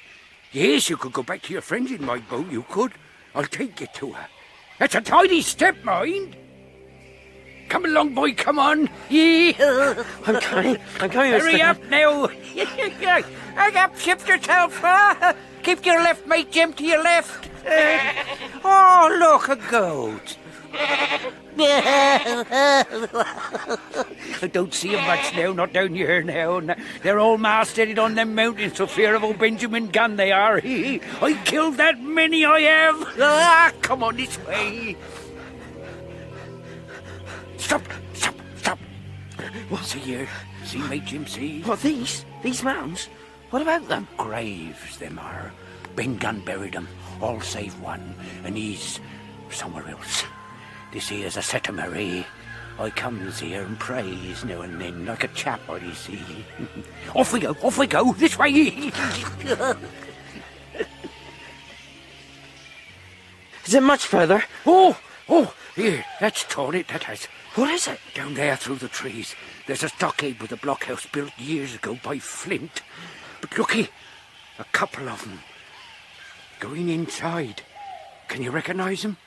Yes, you could go back to your friends in my boat, you could. I'll take you to her. That's a tidy step, mind. Come along, boy, come on. Yeah. I'm coming, Hurry up now. Hurry up, shift yourself. Keep your left, mate, Jim, to your left. Oh, look, a goat. I don't see 'em much now, not down here now. They're all mastheaded on them mountains for fear of old Benjamin Gunn, they are. I killed that many, I have. Come on this way. Stop. What's here? See, mate, Jim, see? What, these? These mounds? What about them? Graves, them are. Ben Gunn buried them, all save one, and he's somewhere else. This here's a settlement. I comes here and prays now and then, like a chap, I see. Off we go, this way. Is it much further? Oh, here, that's torn it, that has. What is it? Down there through the trees. There's a stockade with a blockhouse built years ago by Flint. But looky, a couple of them going inside. Can you recognise them?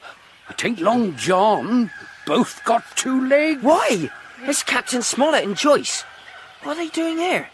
It ain't Long John. Both got 2 legs. Why? It's Captain Smollett and Joyce. What are they doing here?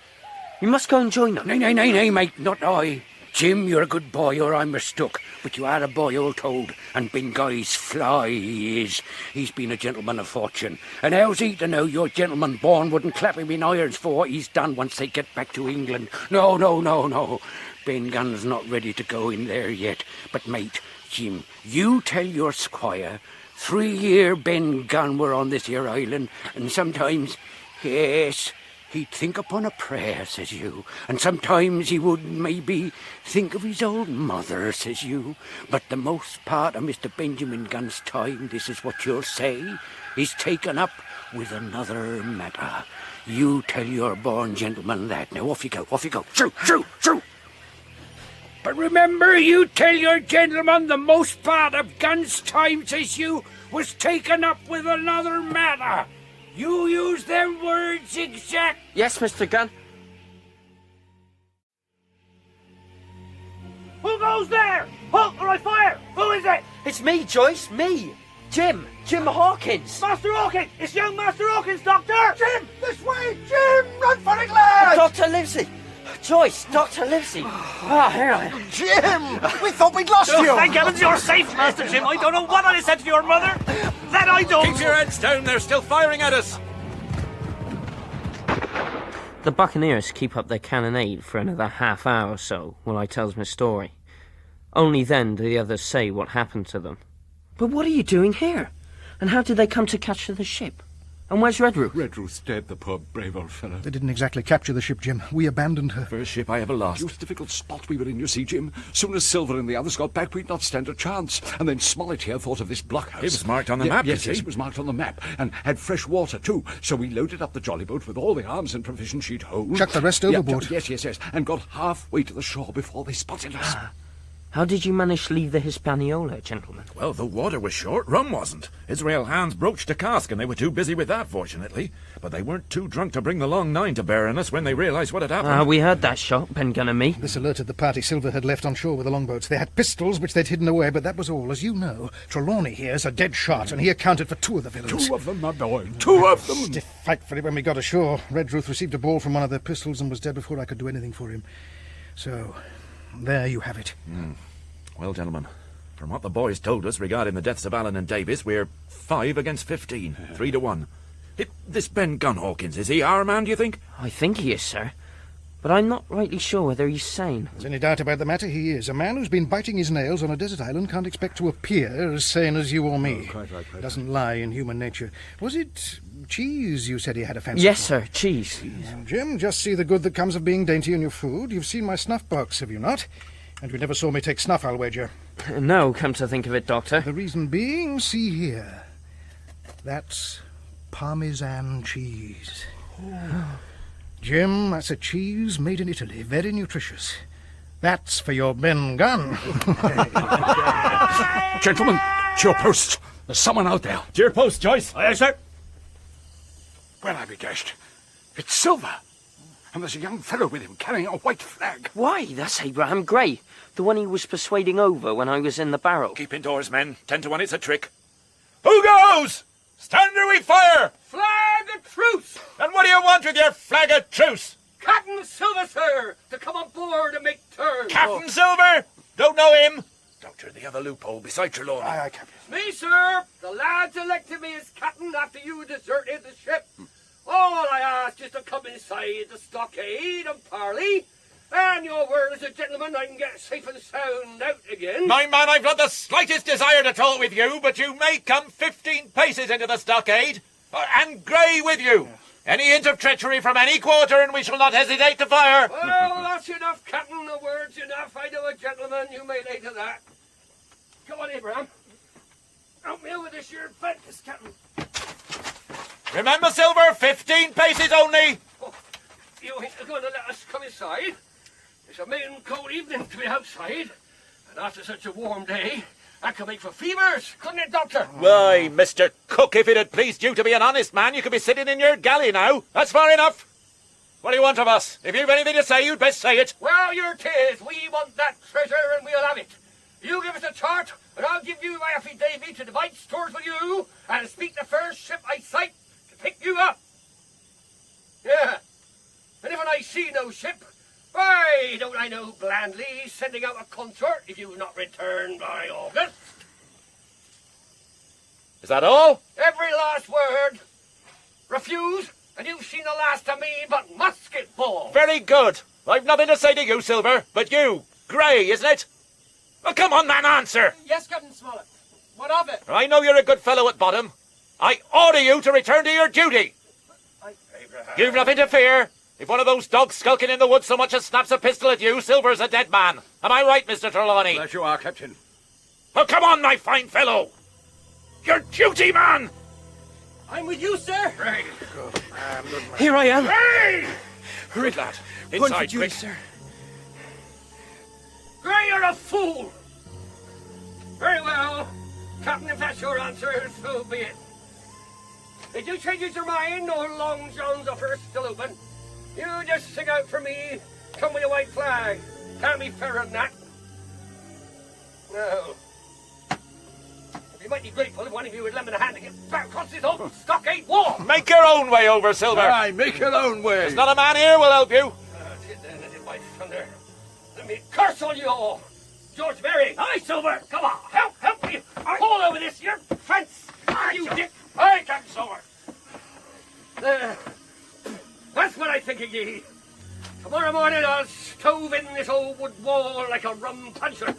You must go and join them. Nay, mate, not I. Jim, you're a good boy, or I'm mistook. But you are a boy all told, and Ben Guy's fly he is. He's been a gentleman of fortune. And how's he to know your gentleman born wouldn't clap him in irons for what he's done once they get back to England? No. Ben Gunn's not ready to go in there yet. But, mate, Jim, you tell your squire 3 year Ben Gunn were on this here island, and sometimes, yes, he'd think upon a prayer, says you, and sometimes he would maybe think of his old mother, says you, but the most part of Mr. Benjamin Gunn's time, this is what you'll say, is taken up with another matter. You tell your born gentleman that. Now off you go. True. But remember, you tell your gentleman the most part of Gunn's time, says you, was taken up with another matter. You use them words exact. Yes, Mr. Gunn. Who goes there? Halt or I fire! Who is it? It's me, Joyce, me. Jim Hawkins. Master Hawkins! It's young Master Hawkins, Doctor! Jim, this way! Jim, run for it, lad! Dr. Livesey. Joyce, Dr. Livesey. Here I am. Jim! We thought we'd lost you! Thank heavens you're safe, Master Jim. I don't know what I said to your mother. That I don't. Keep your heads down. They're still firing at us. The Buccaneers keep up their cannonade for another half hour or so while I tells my story. Only then do the others say what happened to them. But what are you doing here? And how did they come to capture the ship? And where's Redruth? Redruth's dead, the poor brave old fellow. They didn't exactly capture the ship, Jim. We abandoned her. First ship I ever lost. It was a difficult spot we were in, you see, Jim. Soon as Silver and the others got back, we'd not stand a chance. And then Smollett here thought of this blockhouse. It was marked on the map, Yes, you see. it was marked on the map. And had fresh water, too. So we loaded up the jolly boat with all the arms and provisions she'd hold. Chucked the rest overboard. Yes. And got halfway to the shore before they spotted us. How did you manage to leave the Hispaniola, gentlemen? Well, the water was short, rum wasn't. Israel hands broached a cask, and they were too busy with that, fortunately. But they weren't too drunk to bring the long nine to bear on us when they realised what had happened. We heard that shot, Ben Gunn and me. This alerted the party Silver had left on shore with the longboats. They had pistols, which they'd hidden away, but that was all. As you know, Trelawney here's a dead shot, and he accounted for 2 of the villains. 2 of them, my boy. 2 of them. Stiff fight for it when we got ashore. Redruth received a ball from one of their pistols and was dead before I could do anything for him. So, there you have it. Well, gentlemen, from what the boys told us regarding the deaths of Allen and Davis, we're 5 against 15, 3 to 1. This Ben Gunn Hawkins, is he our man, do you think? I think he is, sir. But I'm not rightly sure whether he's sane. There's any doubt about the matter, he is. A man who's been biting his nails on a desert island can't expect to appear as sane as you or me. Quite right. Doesn't lie in human nature. Was it cheese you said he had a fancy Yes, for? sir, cheese. Jim, just see the good that comes of being dainty in your food. You've seen my snuff box, have you not? And you never saw me take snuff, I'll wager. No, come to think of it, Doctor. The reason being, see here. That's Parmesan cheese. Jim, that's a cheese made in Italy, very nutritious. That's for your Ben Gunn. Gentlemen, to your posts. There's someone out there. To your post, Joyce. Aye, sir. Well, I be dashed. It's Silver. And there's a young fellow with him carrying a white flag. Why, that's Abraham Gray, the one he was persuading over when I was in the barrow. Keep indoors, men. 10 to 1, it's a trick. Who goes? Stand or we fire! Flag of truce! And what do you want with your flag of truce? Captain Silver, sir, to come on board and make terms. Captain Silver? Don't know him. Doctor, the other loophole beside Trelawney. Aye, Captain. Me, sir. The lads elected me as captain after you deserted the ship. All I ask is to come inside the stockade and parley, and your word as a gentleman I can get safe and sound out again. My man, I've not the slightest desire to talk with you, but you may come 15 paces into the stockade, and Gray with you. Any hint of treachery from any quarter, and we shall not hesitate to fire. Well, that's enough, Captain. The word's enough. I know a gentleman. You may lay to that. Come on, Abraham. Help me with this here fence, Captain. Remember, Silver, 15 paces only. Oh, you ain't going to let us come inside? It's a main cold evening to be outside, and after such a warm day, that could make for fevers, couldn't it, Doctor? Why, Mr. Cook, if it had pleased you to be an honest man, you could be sitting in your galley now. That's far enough. What do you want of us? If you've anything to say, you'd best say it. Well, your tis. We want that treasure, and we'll have it. You give us a chart, and I'll give you my affidavit to divide stores with you, and speak the first ship I sight to pick you up. Yeah. And if I see no ship, why, don't I know blandly sending out a consort if you've not returned by August? Is that all? Every last word. Refuse, and you've seen the last of me but musket ball. Very good. I've nothing to say to you, Silver, but you, Gray, isn't it? Well, come on, man, answer. Yes, Captain Smollett. What of it? I know you're a good fellow at bottom. I order you to return to your duty. You've nothing to fear. If one of those dogs skulking in the woods so much as snaps a pistol at you, Silver's a dead man. Am I right, Mr. Trelawney? That you are, Captain. Well, come on, my fine fellow. Your duty, man. I'm with you, sir. Right. Here I am. Hey! Good lad. Inside, duty, quick. sir. Gray, you're a fool. Very well. Captain, if that's your answer, so be it. If you change your mind, or Long John's offer is still open, you just sing out for me, come with a white flag. Can't be fairer than that. No. You might be grateful if one of you would lend me a hand to get back across this old stockade wall. Make your own way over, Silver. Aye, make your own way. There's not a man here will help you. That's it then, is it, my thunder? Let me curse on you all. George Mary. Aye, Silver. Come on. Help me. Haul over this here fence. Aye, you dick. Aye, Captain Silver. That's what I think of ye. Tomorrow morning I'll stove in this old wood wall like a rum puncher.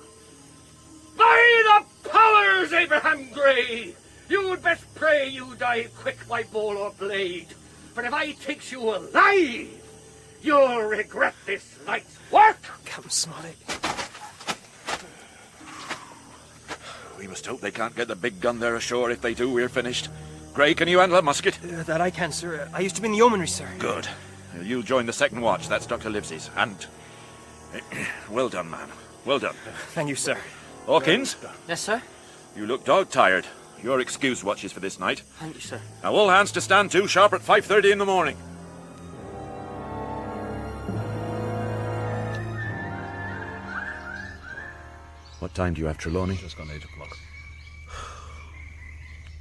By the powers, Abraham Gray! You'd best pray you die quick by ball or blade. For if I takes you alive, you'll regret this night's work. Captain Smollett. We must hope they can't get the big gun there ashore. If they do, we're finished. Gray, can you handle a musket? That I can, sir. I used to be in the yeomanry, sir. Good. You'll join the second watch. That's Dr. Livesey's. And... well done, man. Well done. Thank you, sir. Hawkins? Yes, sir? You look dog-tired. Your excuse watches for this night. Thank you, sir. Now, all hands to stand to, sharp at 5:30 in the morning. What time do you have, Trelawney? Just gone 8 o'clock.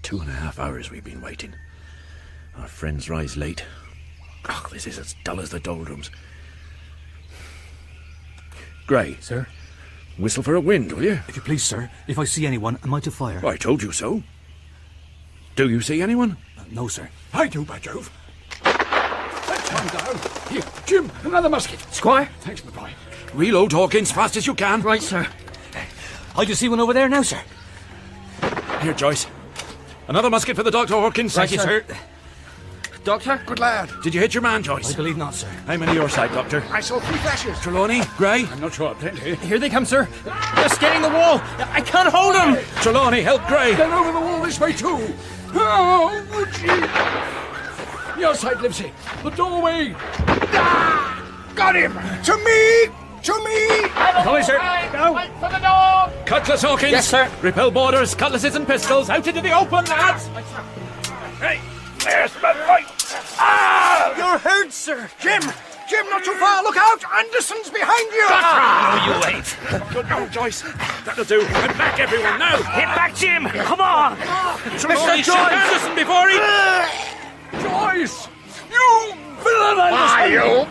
2.5 hours we've been waiting. Our friends rise late. Oh, this is as dull as the doldrums. Gray. Sir? Whistle for a wind, will you? If you please, sir. If I see anyone, am I to fire? I told you so. Do you see anyone? No, sir. I do, by Jove. Let's one down. Here, Jim, another musket. Squire? Thanks, my boy. Reload, Hawkins, fast as you can. Right, sir. I just see one over there now, sir. Here, Joyce. Another musket for the doctor, Hawkins. Thank you, sir. Doctor? Good lad. Did you hit your man, Joyce? I believe not, sir. How many your side, Doctor? I saw 3 flashes. Trelawney? Gray? I'm not sure. Plenty. Here they come, sir. They're scaling the wall. I can't hold them. Trelawney, help Gray. They're over the wall this way, too. Oh, would you? Your side, Livesey. The doorway. Ah! Got him. To me. To me. Coming, sir. Go. Wait for the door. Cutlass, Hawkins. Yes, sir. Repel borders, cutlasses and pistols. Out into the open, lads. Hey, there's my right. Ah! You're hurt, sir. Jim, not too far. Look out. Anderson's behind you. No, you ain't. Good now, Joyce. That'll do. Get back, everyone, now. Hit back, Jim. Come on. Trelawney, shoot Anderson before he... Joyce! You villain! Why, you?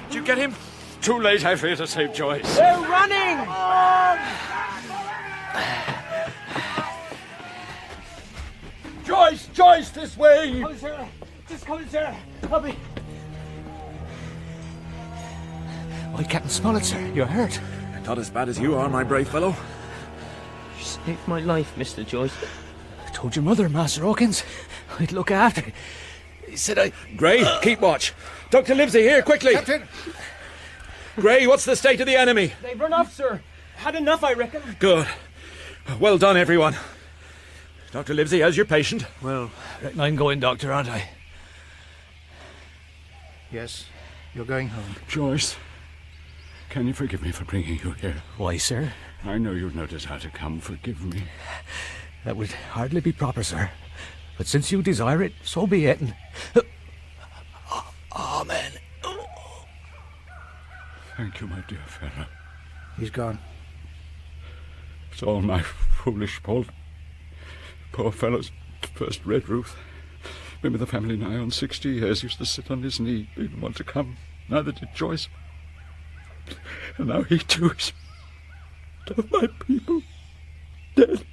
Did you get him? Too late, I fear, to save Joyce. They're running. Joyce, this way! Oh, sir. Just coming, sir. Help me. Why, Captain Smollett, sir, you're hurt. Not as bad as you are, my brave fellow. You saved my life, Mr. Joyce. I told your mother, Master Hawkins, I'd look after you. He said I... Gray, keep watch. Dr. Livesey, here, quickly. Captain. Gray, what's the state of the enemy? They've run off, sir. Had enough, I reckon. Good. Well done, everyone. Dr. Livesey, how's your patient? Well, reckon I'm going, Doctor, aren't I? Yes, you're going home. Joyce, can you forgive me for bringing you here? Why, sir? I know you'd no desire to come. Forgive me. That would hardly be proper, sir. But since you desire it, so be it. And... Amen. Thank you, my dear fellow. He's gone. It's all my foolish fault. Poor fellow's first red Ruth. Been with the family nigh on 60 years. Used to sit on his knee. Didn't want to come. Neither did Joyce. And now he too is... of my people. Dead.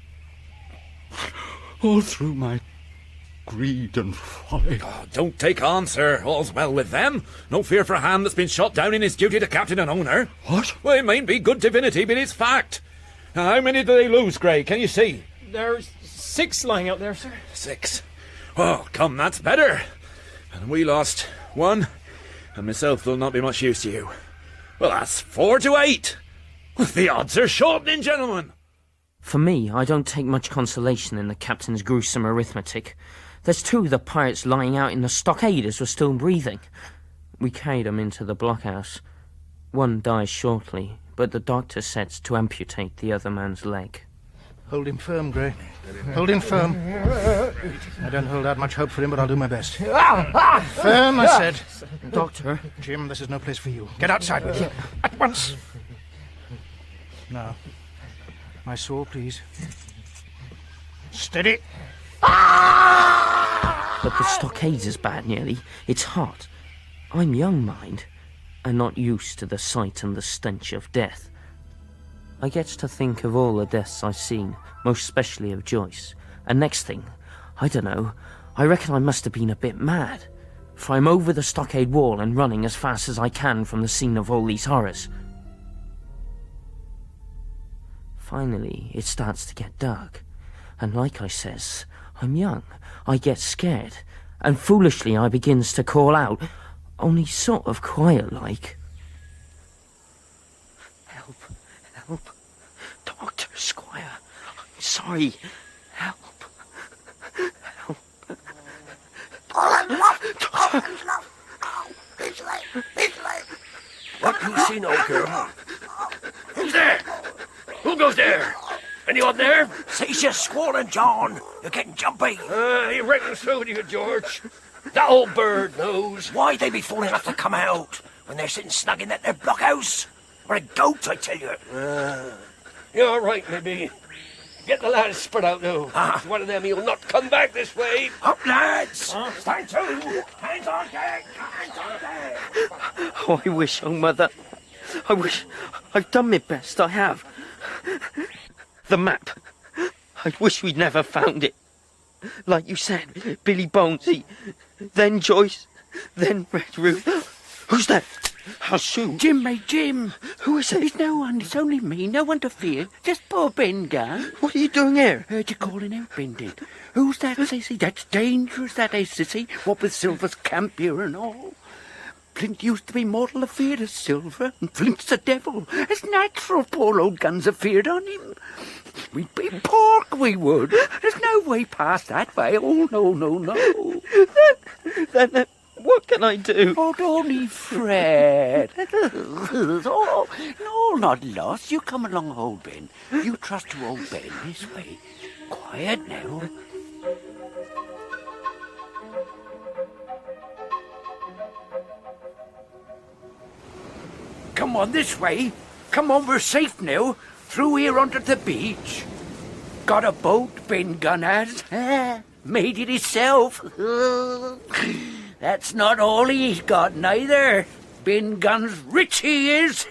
All through my greed and folly. Oh, don't take on, sir. All's well with them. No fear for a hand that's been shot down in his duty to captain and owner. What? Well, it mayn't be good divinity, but it's fact. Now, how many do they lose, Gray? Can you see? There's 6 lying out there, sir. 6. Oh, come, that's better. And we lost 1, and myself will not be much use to you. Well, that's 4 to 8. Well, the odds are shortening, gentlemen. For me, I don't take much consolation in the captain's gruesome arithmetic. There's 2 of the pirates lying out in the stockade as we're still breathing. We carried them into the blockhouse. 1 dies shortly, but the doctor sets to amputate the other man's leg. Hold him firm, Gray. Hold him firm. I don't hold out much hope for him, but I'll do my best. Firm, I said. Doctor? Jim, this is no place for you. Get outside with you. At once. Now, my saw, please. Steady. But the stockade's as bad, nearly. It's hot. I'm young, mind, and not used to the sight and the stench of death. I gets to think of all the deaths I've seen, most especially of Joyce. And next thing, I dunno, I reckon I must have been a bit mad. For I'm over the stockade wall and running as fast as I can from the scene of all these horrors. Finally, it starts to get dark, and like I says, I'm young. I get scared, and foolishly I begins to call out, only sort of quiet-like. Help, help, Doctor, Squire, I'm sorry, help, help. What do you see now, girl? Who's there? Who goes there? Anyone there? Cease your squalling, John. You're getting jumpy. He reckons so to you, George. That old bird knows. Why'd they be fool enough to come out when they're sitting snug in that there blockhouse? Or a goat, I tell you. You're right, maybe. Get the lads spread out now. It's one of them, he'll not come back this way. Up, lads! Stand to! Hands on deck! Hands on deck! Oh, I wish, oh, Mother. I wish. I've done my best, I have. The map. I wish we'd never found it. Like you said, Billy Bones, then Joyce, then Red Ruth. Who's that? I'll shoot. Jim, mate, Jim. Who is it? It's no one, it's only me, no one to fear. Just poor Ben Gunn. What are you doing here? Heard you calling out, Ben did. Who's that, sissy? That's dangerous, that is, sissy. What with Silver's camp here and all. Flint used to be mortal afeard of Silver, and Flint's the devil. It's natural poor old Gun's afeard on him. We'd be pork, we would. There's no way past that way. Oh, no, no, no. Then what can I do? Oh, don't he fret. It's all not lost. You come along, old Ben. You trust to old Ben this way. Quiet now. Come on, this way. Come on, we're safe now. Through here onto the beach. Got a boat, Ben Gunn has. Made it himself. That's not all he's got, neither. Ben Gunn's rich, he is.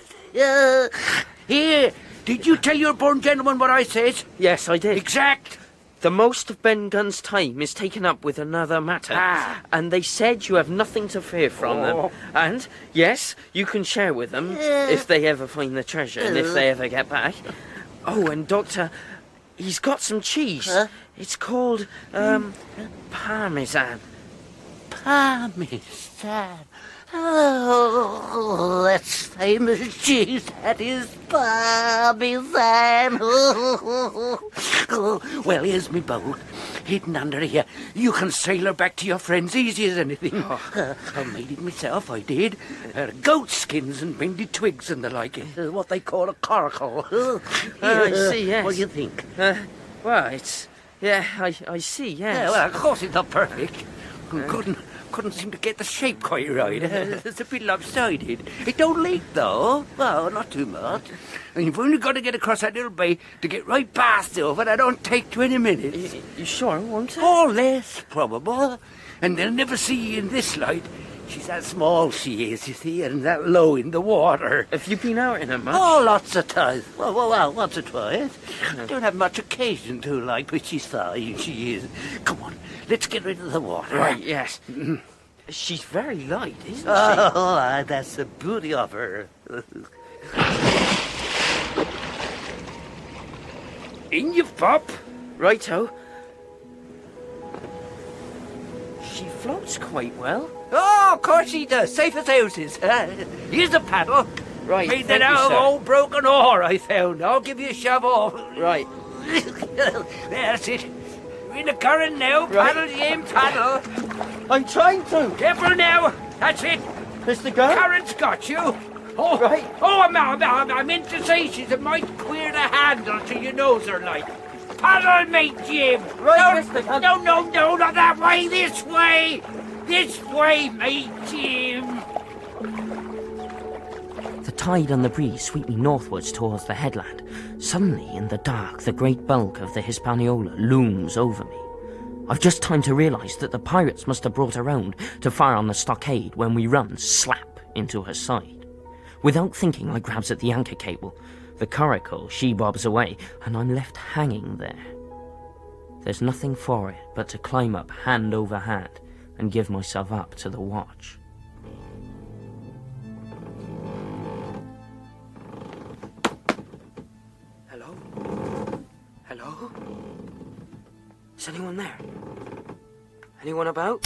Here, did you tell your born gentleman what I said? Yes, I did. Exact. The most of Ben Gunn's time is taken up with another matter, and they said you have nothing to fear from them. And, yes, you can share with them if they ever find the treasure and if they ever get back. Oh, and Doctor, he's got some cheese. It's called, Parmesan. Parmesan. Oh, that's famous cheese. That is Parmesan. Well, here's me boat, hidden under here. You can sail her back to your friends easy as anything. I made it myself, I did. Goat skins and bendy twigs and the like. What they call a coracle. I see, yes. What do you think? Well, it's... Yeah, I see, yes. Yeah, well, of course it's not perfect. Couldn't seem to get the shape quite right. It's a bit lopsided. It don't leak, though. Well, not too much. And you've only got to get across that little bay to get right past over. That don't take 20 minutes. You sure, won't it? Or less, probable. And they'll never see you in this light. She's that small, she is, you see, and that low in the water. Have you been out in her much? Oh, lots of times. Well, once or twice. Don't have much occasion to, like, but she's fine, she is. Come on, let's get rid of the water. Right, yes. She's very light, isn't she? Oh, that's the beauty of her. In you pop. Righto. She floats quite well. Oh, of course she does. Safe as houses. Here's the paddle. Right, made that out of old broken ore I found. I'll give you a shove off. Right. That's it. We're in the current now. Right. Paddle, Jim, paddle. I'm trying to. Careful now. That's it. Mr. Gunn? Current's got you. Oh, right. Oh, I meant to say she's a mite queer to handle till you knows her like. Paddle, mate, Jim. Right, Mr. Gunn. No, not that way. This way. This way, mate, Jim. The tide and the breeze sweep me northwards towards the headland. Suddenly, in the dark, the great bulk of the Hispaniola looms over me. I've just time to realise that the pirates must have brought her round to fire on the stockade when we run slap into her side. Without thinking, I grabs at the anchor cable. The coracle she-bobs away, and I'm left hanging there. There's nothing for it but to climb up hand over hand and give myself up to the watch. Hello? Hello? Is anyone there? Anyone about?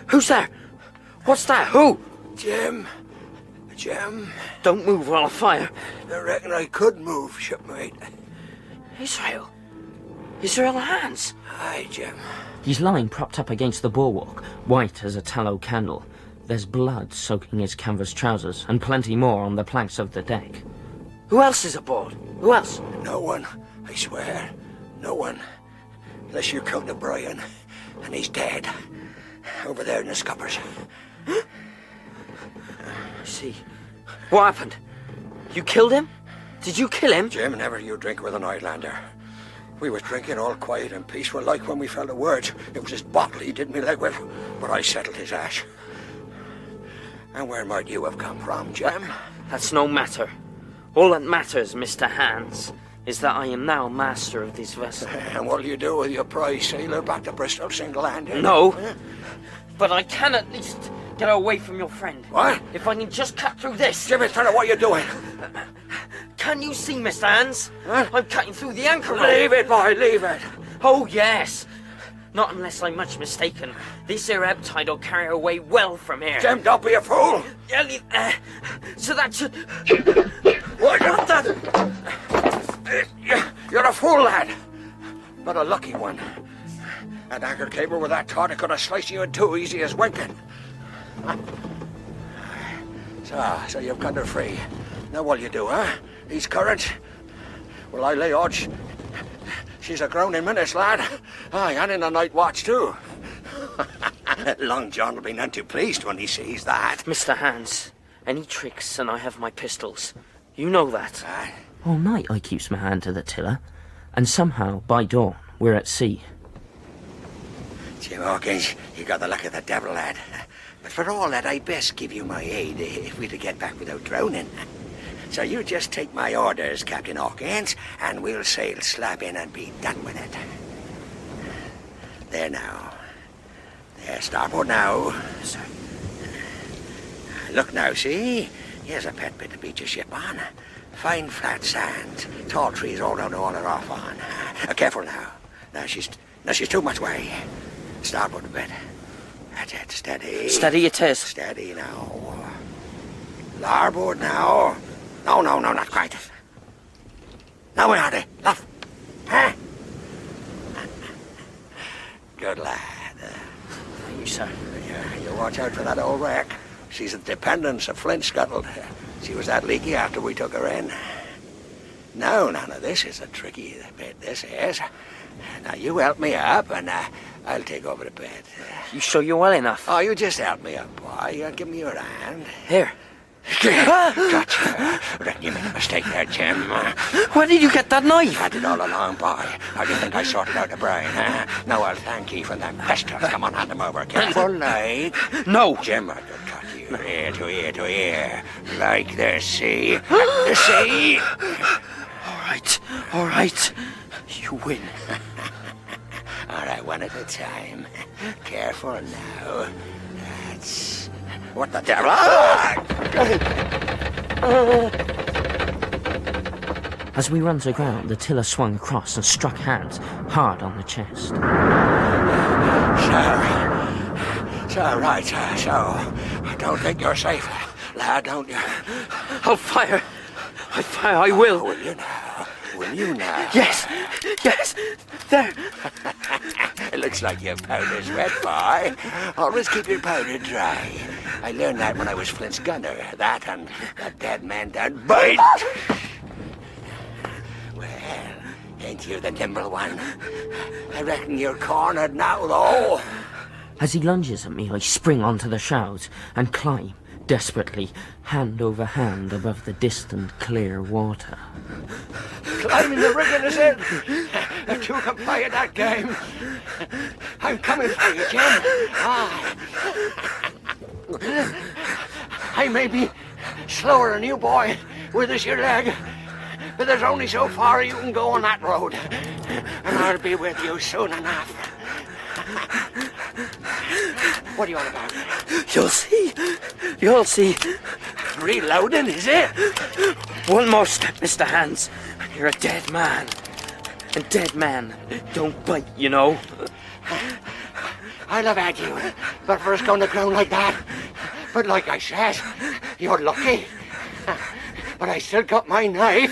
Who's there? What's that? Who? Jim. Don't move while I fire. I reckon I could move, shipmate. Israel Hands. Aye, Jim. He's lying propped up against the bulwark, white as a tallow candle. There's blood soaking his canvas trousers, and plenty more on the planks of the deck. Who else is aboard? Who else? No one, I swear. No one. Unless you count to Brian, and he's dead. Over there in the scuppers. I see. What happened? You killed him? Did you kill him? Jim, never you drink with an Islander. We was drinking all quiet and peaceful, like when we fell to words. It was his bottle he did me leg with, but I settled his ash. And where might you have come from, Jim? That's no matter. All that matters, Mr. Hands, is that I am now master of this vessel. And what'll you do with your prize sailor back to Bristol single-handed? No, but I can at least get away from your friend. What? If I can just cut through this. Jimmy, tell her what you're doing. Can you see, Mr. Hands? Huh? I'm cutting through the anchor rope. Leave it, boy, leave it. Oh, yes. Not unless I'm much mistaken. This here ebb tide will carry away well from here. Jim, don't be a fool. So that should... What the... You're a fool, lad. But a lucky one. An anchor cable with that taut, it could have sliced you in two easy as winking. So you've got her free. Now what'll you do, huh? East current? Well, I lay odds. She's a grown in minutes, lad. Aye, and in the night watch, too. Long John will be none too pleased when he sees that. Mr. Hands, any tricks and I have my pistols. You know that. Aye. All night I keeps my hand to the tiller, and somehow, by dawn, we're at sea. Jim Hawkins, you got the luck of the devil, lad. But for all that, I'd best give you my aid if we're to get back without drowning. So you just take my orders, Captain Hawkins, and we'll sail slap in and be done with it. There now. There, starboard now. Sir. Look now, see? Here's a pet bit to beat your ship on. Fine flat sand, tall trees all round to haul her off on. Careful now. Now she's too much way. Starboard a bit. That's it, steady. Steady it is. Steady now. Larboard now. No, not quite. Now where are they? Left. Huh? Good lad. Thank you, sir. Yeah, you watch out for that old wreck. She's a dependence of Flint scuttled. She was that leaky after we took her in. No, none of this is a tricky bit, this is. Now you help me up and I'll take over the bed. You sure you're well enough? Oh, you just help me up, boy. Give me your hand. Here. Gotcha. Reckon you made a mistake there, Jim. Where did you get that knife? Had it all along, boy. How do you think I sorted out the brain, huh? Now I'll thank you for them pistols. Come on, hand them over. Careful, like. No. Jim, I could cut you ear to ear to ear. Like this, see? See? All right. You win. All right, one at a time. Careful now. That's... What the devil? As we ran to ground, the tiller swung across and struck Hands hard on the chest. So, don't think you're safe, lad, don't you? I'll fire. I will. Will you now? Will you now? Yes, there. It looks like your powder's wet, boy. Always keep your powder dry. I learned that when I was Flint's gunner. That and the dead man don't bite. Well, ain't you the nimble one? I reckon you're cornered now, though. As he lunges at me, I spring onto the shrouds and climb, desperately, hand over hand above the distant, clear water. Climbing the rigging, is it? Two can play at that game. I'm coming for you, Jim. I may be slower than you, boy, with this your leg, but there's only so far you can go on that road, and I'll be with you soon enough. What are you on about? You'll see. You'll see. Reloading, is it? One more step, Mr. Hands, and you're a dead man. And dead men don't bite, you know. I'll have had you, but first on the ground like that. But like I said, you're lucky. But I still got my knife.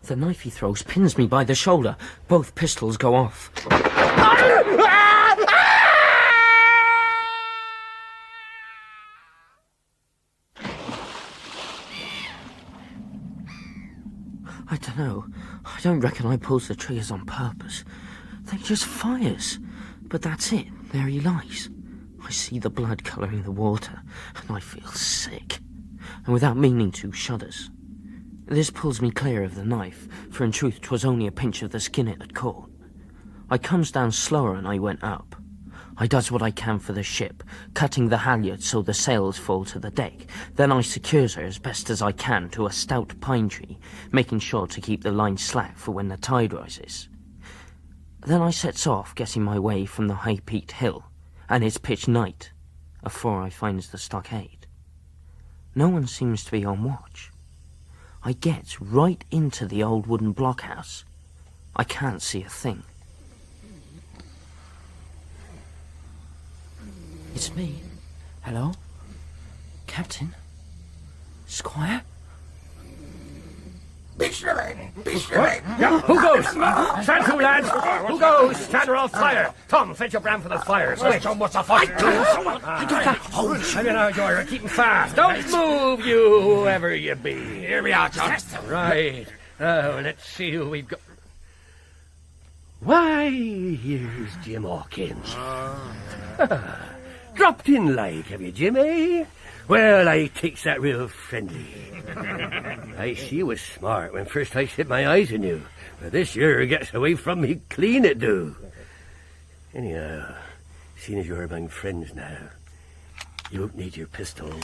The knife he throws pins me by the shoulder. Both pistols go off. I don't know. I don't reckon I pulls the triggers on purpose. They just fires. But that's it. There he lies. I see the blood colouring the water, and I feel sick. And without meaning to, shudders. This pulls me clear of the knife, for in truth 'twas only a pinch of the skin it had caught. I comes down slower and I went up. I does what I can for the ship, cutting the halyards so the sails fall to the deck. Then I secures her as best as I can to a stout pine tree, making sure to keep the line slack for when the tide rises. Then I sets off, getting my way from the high peaked hill, and it's pitch night, afore I finds the stockade. No one seems to be on watch. I gets right into the old wooden blockhouse. I can't see a thing. It's me. Hello? Captain? Squire? Yeah, who goes? Stand to, lads. Who goes? Stand or I'll fire. Tom, fetch your brand for the fire. Tom, what's the fire? I mean, now, you're keeping fast. Don't move, you, whoever you be. Here we are, Tom. Right. Let's see who we've got. Why, here's Jim Hawkins. Dropped in like, have you, Jim, eh? Well, I takes that real friendly. I see you was smart when first I set my eyes on you. But this year gets away from me clean, it do. Anyhow, seeing as you're among friends now, you won't need your pistols.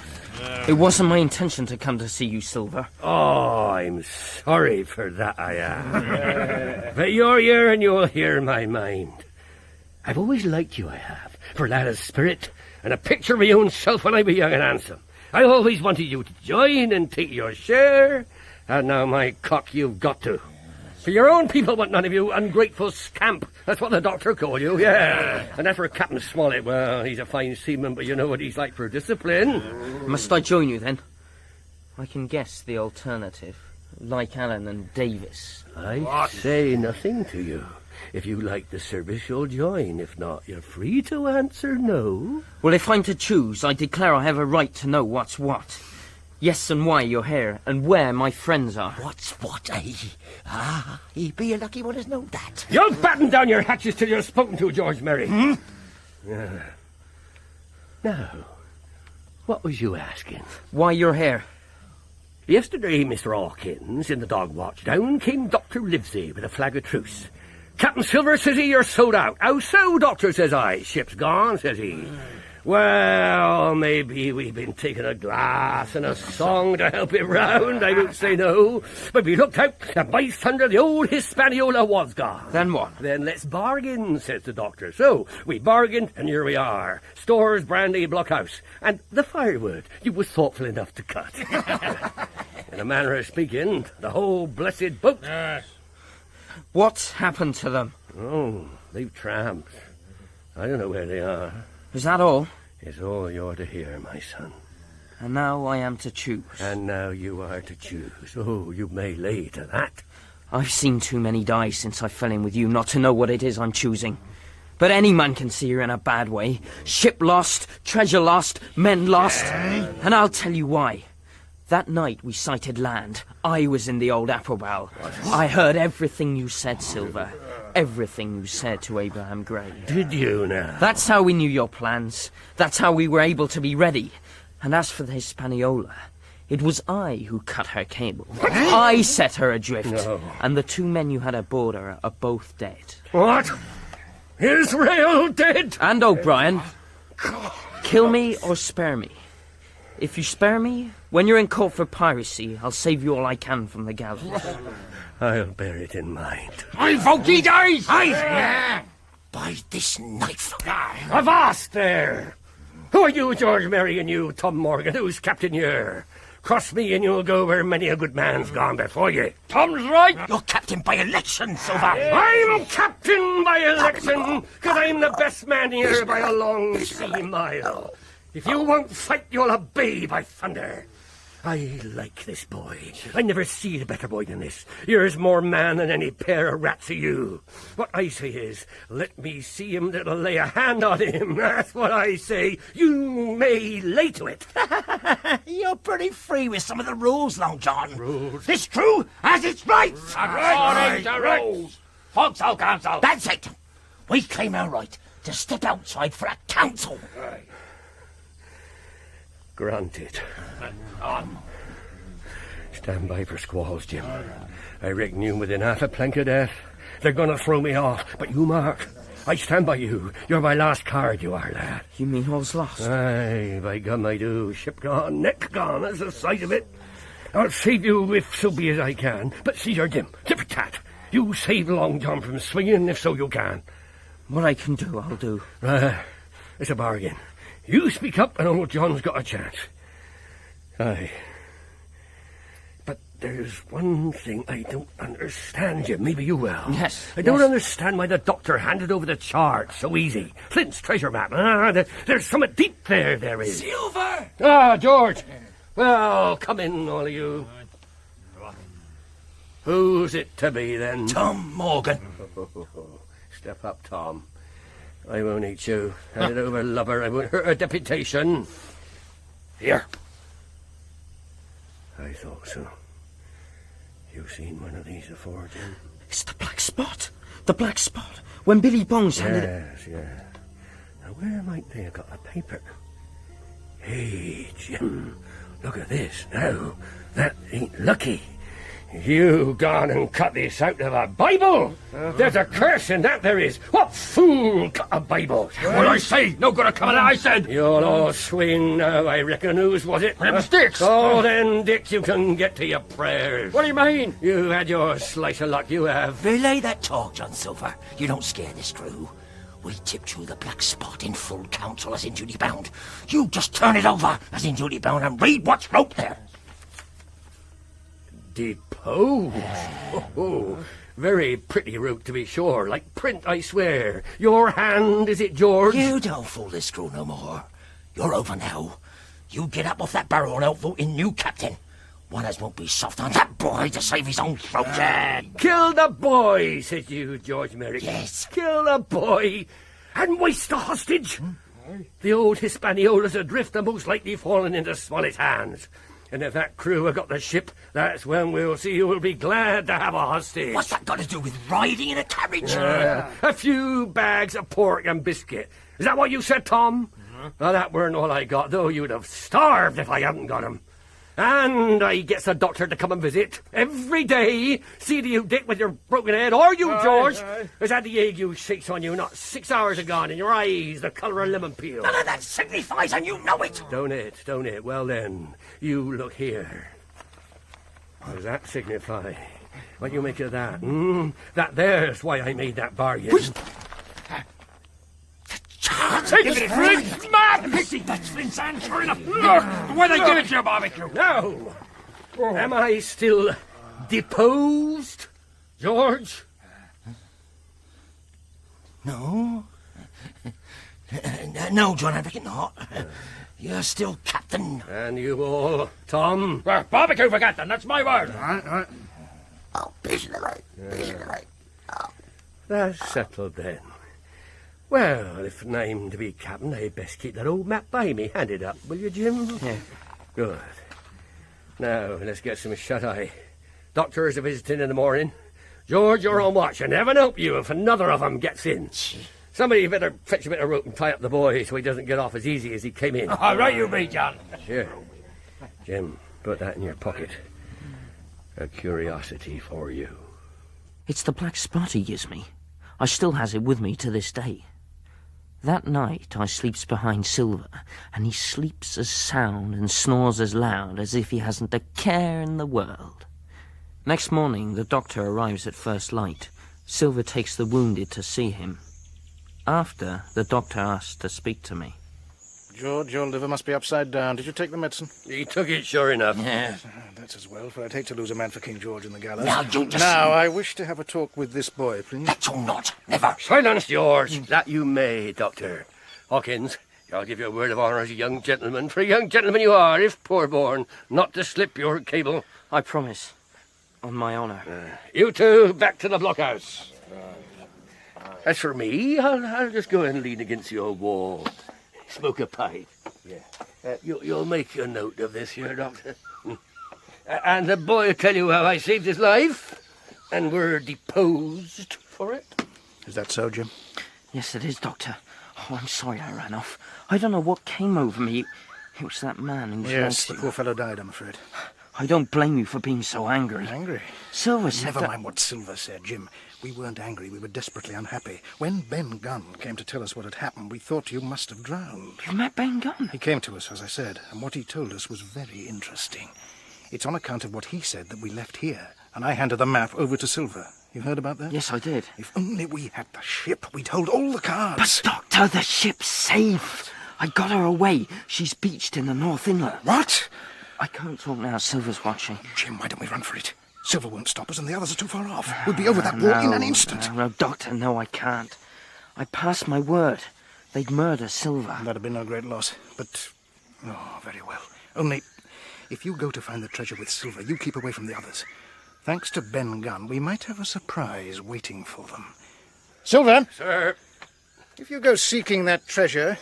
It wasn't my intention to come to see you, Silver. Oh, I'm sorry for that, I am. But you're here and you'll hear my mind. I've always liked you, I have, for lad of spirit, and a picture of my own self when I was young and handsome. I always wanted you to join and take your share, and now my cock you've got to. For your own people want none of you, ungrateful scamp. That's what the doctor called you, yeah. And as for Captain Smollett, well, he's a fine seaman, but you know what he's like for discipline. Must I join you, then? I can guess the alternative, like Allen and Davis. I say nothing to you. If you like the service, you'll join. If not, you're free to answer no. Well, if I'm to choose, I declare I have a right to know what's what. Yes, and why you're here, and where my friends are. What's what, eh? Ah, he'd be a lucky one as know that. You'll batten down your hatches till you're spoken to, George Merry. Now, what was you asking? Why you're here. Yesterday, Mr. Hawkins, in the dog watch, down came Dr. Livesey with a flag of truce. Captain Silver, says he, you're sold out. How so, Doctor, says I. Ship's gone, says he. Well, maybe we've been taking a glass and a song to help it round, I won't say no. But we looked out, and by thunder, the old Hispaniola was gone. Then what? Then let's bargain, says the doctor. So, we bargained, and here we are. Stores, brandy, blockhouse. And the firewood you was thoughtful enough to cut. In a manner of speaking, the whole blessed boat. What's happened to them? Oh, they've tramped. I don't know where they are. Is that all? It's all you're to hear, my son. And now I am to choose. And now you are to choose. Oh, you may lay to that. I've seen too many die since I fell in with you not to know what it is I'm choosing. But any man can see you're in a bad way. Ship lost, treasure lost, men lost. And I'll tell you why. That night we sighted land. I was in the old apple barrel. I heard everything you said, Silver. Everything you said to Abraham Gray. Did you now? That's how we knew your plans. That's how we were able to be ready. And as for the Hispaniola, it was I who cut her cable. I set her adrift. No. And the two men you had aboard her are both dead. What? Israel dead? And O'Brien. Kill me or spare me. If you spare me, when you're in court for piracy, I'll save you all I can from the gallows. I'll bear it in mind. I vote he dies! by this knife. Avast there! Who are you, George Mary, and you, Tom Morgan? Who's captain here? Cross me and you'll go where many a good man's gone before you. Tom's right. You're captain by election, Silver. I'm captain by election, because I'm the best man here by a long sea mile. If you won't fight, you'll obey by thunder. I like this boy. I never seen a better boy than this. You're more man than any pair of rats of you. What I say is, let me see him that'll lay a hand on him. That's what I say. You may lay to it. You're pretty free with some of the rules, Long John. Rules? It's true as it's right. According to rules. Foxhole Council. That's it. We claim our right to step outside for a council. Right. Granted. Stand by for squalls, Jim. I reckon you within half a plank of death. They're gonna throw me off, but you mark. I stand by you. You're my last card, you are, lad. You mean all's lost? Aye, by gum I do. Ship gone, neck gone, that's the sight of it. I'll save you if so be as I can. But see here, Jim, tip-tat. You save Long John from swinging if so you can. What I can do, I'll do. It's a bargain. You speak up and old John's got a chance. Aye. But there's one thing I don't understand, Jim. Maybe you will. Yes. I don't understand why the doctor handed over the chart so easy. Flint's treasure map. There's something deep there is. Silver! Ah, George. Well, come in, all of you. Who's it to be, then? Tom Morgan. Step up, Tom. I won't eat you. Hand it over, lubber. I won't hurt a deputation. Here. I thought so. You seen one of these afore, Jim? It's the black spot. The black spot. When Billy Bones handed it... Yes. Now, where might they have got the paper? Hey, Jim. Look at this. Now, that ain't lucky. You gone and cut this out of a Bible? There's a curse in that, there is. What fool cut a Bible? What I say? No good of coming out, I said. You'll all swing now, I reckon. Whose was it? Them sticks. Oh, then, Dick, you can get to your prayers. What do you mean? You had your slice of luck, you have. Relay that talk, John Silver. You don't scare this crew. We tipped you the black spot in full council as in duty bound. You just turn it over as in duty bound and read what's wrote there. Depose? Oh, very pretty route, to be sure. Like print, I swear. Your hand, is it, George? You don't fool this crew no more. You're over now. You get up off that barrel and outvote in new captain. One as won't be soft on that boy to save his own throat. Kill the boy, said you, George Merrick. Yes. Kill the boy and waste the hostage. The old Hispaniola's adrift and most likely fallen into Smollett's hands. And if that crew have got the ship, that's when we'll see who will be glad to have a hostage. What's that got to do with riding in a carriage? A few bags of pork and biscuit. Is that what you said, Tom? Well, that weren't all I got, though you'd have starved if I hadn't got 'em. And I gets a doctor to come and visit every day. See to you, Dick, with your broken head, or you, George. Has had the ague shakes on you not 6 hours agone, and your eyes the colour of lemon peel. None of that signifies, and you know it. Don't it? Well then, you look here. What does that signify? What do you make of that? That there's why I made that bargain. Take it, Flint! Mad pixie! That's Flint's hand, sure enough. Why'd they give it to you, barbecue? No! Am I still deposed, George? No. No, John, I reckon not. You're still captain. And you all, Tom? Well, barbecue for captain, that's my word. Right. Oh, busy. That's settled then. Well, if I'm to be captain, I'd best keep that old map by me. Hand it up, will you, Jim? Yeah. Good. Now, let's get some shut-eye. Doctors are visiting in the morning. George, you're on watch, and heaven help you if another of them gets in. Somebody better fetch a bit of rope and tie up the boy so he doesn't get off as easy as he came in. All right, you be, John. Here. Jim, put that in your pocket. A curiosity for you. It's the black spot he gives me. I still has it with me to this day. That night I sleeps behind Silver, and he sleeps as sound and snores as loud as if he hasn't a care in the world. Next morning the doctor arrives at first light. Silver takes the wounded to see him. After, the doctor asked to speak to me. George, your liver must be upside down. Did you take the medicine? He took it, sure enough. That's as well, for I'd hate to lose a man for King George in the gallows. Now, you just... Now, I wish to have a talk with this boy, please. That's all not. Never. Silence, George. That you may, Doctor. Hawkins, I'll give you a word of honour as a young gentleman. For a young gentleman you are, if poor-born, not to slip your cable. I promise. On my honour. You two, back to the blockhouse. As for me, I'll just go and lean against the old wall. Smoke a pipe. Yeah. You'll make a note of this here, Doctor. And the boy will tell you how I saved his life, and were deposed for it. Is that so, Jim? Yes, it is, Doctor. Oh, I'm sorry I ran off. I don't know what came over me. It was that man who was Yes, the like poor fellow died, I'm afraid. I don't blame you for being so angry. Angry? Silver said Never that... mind what Silver said, Jim. We weren't angry. We were desperately unhappy. When Ben Gunn came to tell us what had happened, we thought you must have drowned. You met Ben Gunn? He came to us, as I said, and what he told us was very interesting. It's on account of what he said that we left here, and I handed the map over to Silver. You heard about that? Yes, I did. If only we had the ship, we'd hold all the cards. But, Doctor, the ship's safe. I got her away. She's beached in the North Inlet. What? I can't talk now. Silver's watching. Jim, why don't we run for it? Silver won't stop us, and the others are too far off. We'll be over that wall in an instant. No, Doctor, no, I can't. I passed my word. They'd murder Silver. That'd have been no great loss, but... Oh, very well. Only, if you go to find the treasure with Silver, you keep away from the others. Thanks to Ben Gunn, we might have a surprise waiting for them. Silver! Sir? If you go seeking that treasure,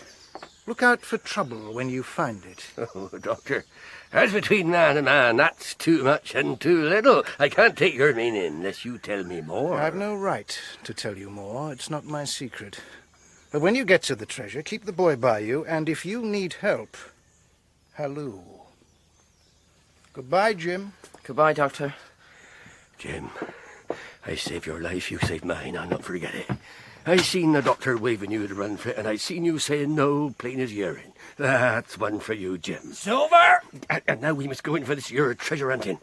look out for trouble when you find it. Oh, Doctor, as between man and man, that's too much and too little. I can't take your meaning unless you tell me more. I've no right to tell you more. It's not my secret. But when you get to the treasure, keep the boy by you, and if you need help, halloo. Goodbye, Jim. Goodbye, Doctor. Jim, I saved your life, you saved mine, I'll not forget it. I seen the doctor waving you to run for it, and I seen you saying no, plain as hearing. That's one for you, Jim. Silver! And now we must go in for this your treasure hunting.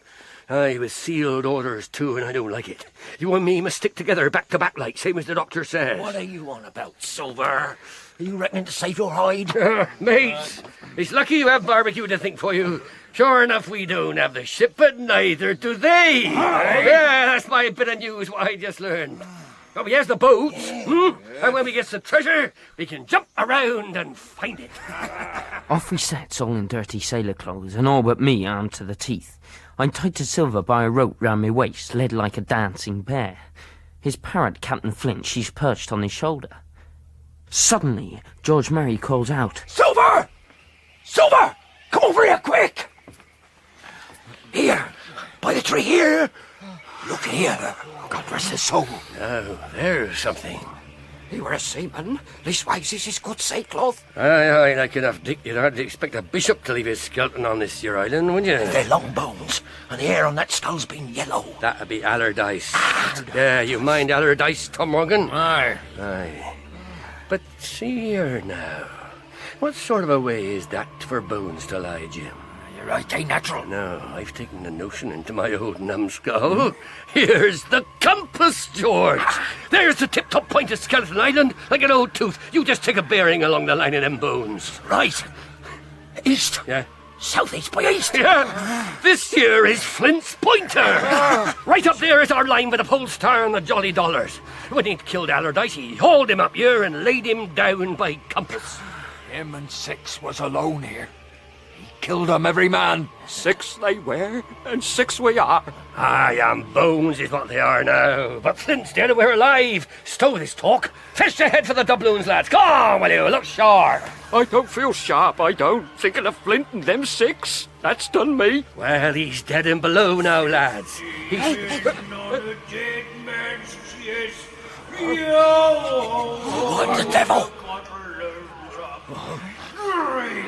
Aye, with sealed orders, too, and I don't like it. You and me must stick together back to back like, same as the doctor says. What are you on about, Silver? Are you reckoning to save your hide? Mates, it's lucky you have barbecue to think for you. Sure enough, we don't have the ship, but neither do they. Yeah, that's my bit of news what I just learned. Well, we has the boats, and when we get the treasure, we can jump around and find it. Off we sets, all in dirty sailor clothes, and all but me armed to the teeth. I'm tied to Silver by a rope round my waist, led like a dancing bear. His parrot, Captain Flint, she's perched on his shoulder. Suddenly, George Murray calls out, Silver! Silver! Come over here, quick! Here, by the tree here. Look here. God rest his soul. Oh, there's something. He were a seaman. Leastwise, this is good sailcloth. Aye, like enough, Dick. You'd hardly expect a bishop to leave his skeleton on this here island, would you? They're long bones, and the hair on that skull's been yellow. That'd be Allardyce. Yeah, you mind Allardyce, Tom Morgan? Aye. Aye. But see here now. What sort of a way is that for bones to lie, Jim? You're right, ain't natural. No, I've taken the notion into my old numbskull. Here's the compass, George. There's the tip-top point of Skeleton Island, like an old tooth. You just take a bearing along the line of them bones. Right. East. Yeah. Southeast by east. Yeah. This here is Flint's pointer. Right up there is our line with the Pole Star and the Jolly Dollars. When he'd killed Allardyce, he hauled him up here and laid him down by compass. Him and 6 was alone here. Killed 'em every man. 6 they were, and 6 we are. Aye, and bones is what they are now. But Flint's dead and we're alive. Stow this talk. Fetch ahead for the doubloons, lads. Go on, will you? Look sharp. I don't feel sharp, I don't. Thinking of Flint and them 6. That's done me. Well, he's dead and below now, lads. He's... What the devil?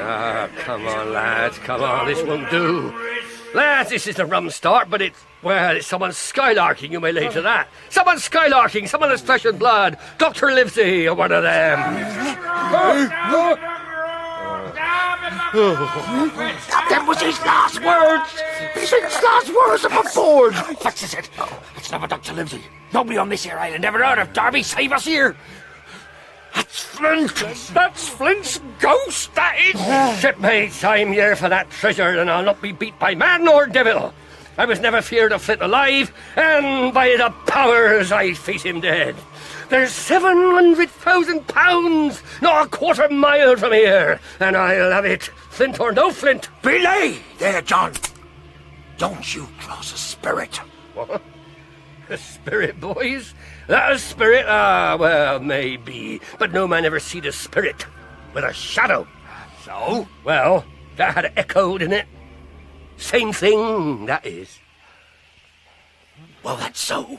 Ah, come on, lads, come on, this won't do. Lads, this is the rum start, but it's someone skylarking, you may lay to that. Someone skylarking, someone that's flesh and blood. Dr. Livesey, or one of them. That was his last words. His last words up aboard. What is it? It's never Dr. Livesey. Nobody on this here island ever heard of Darby. Save us here. That's Flint! That's Flint's ghost, that is! Shipmates, I'm here for that treasure, and I'll not be beat by man or devil. I was never feared of Flint alive, and by the powers I face him dead. There's 700,000 pounds, not a quarter mile from here, and I'll have it, Flint or no Flint. Belay there, John. Don't you cross a spirit. What? A spirit, boys? That a spirit? Ah, well, maybe. But no man ever seed a spirit with a shadow. So? Well, that had echoed in it. Same thing, that is. Well, that's so.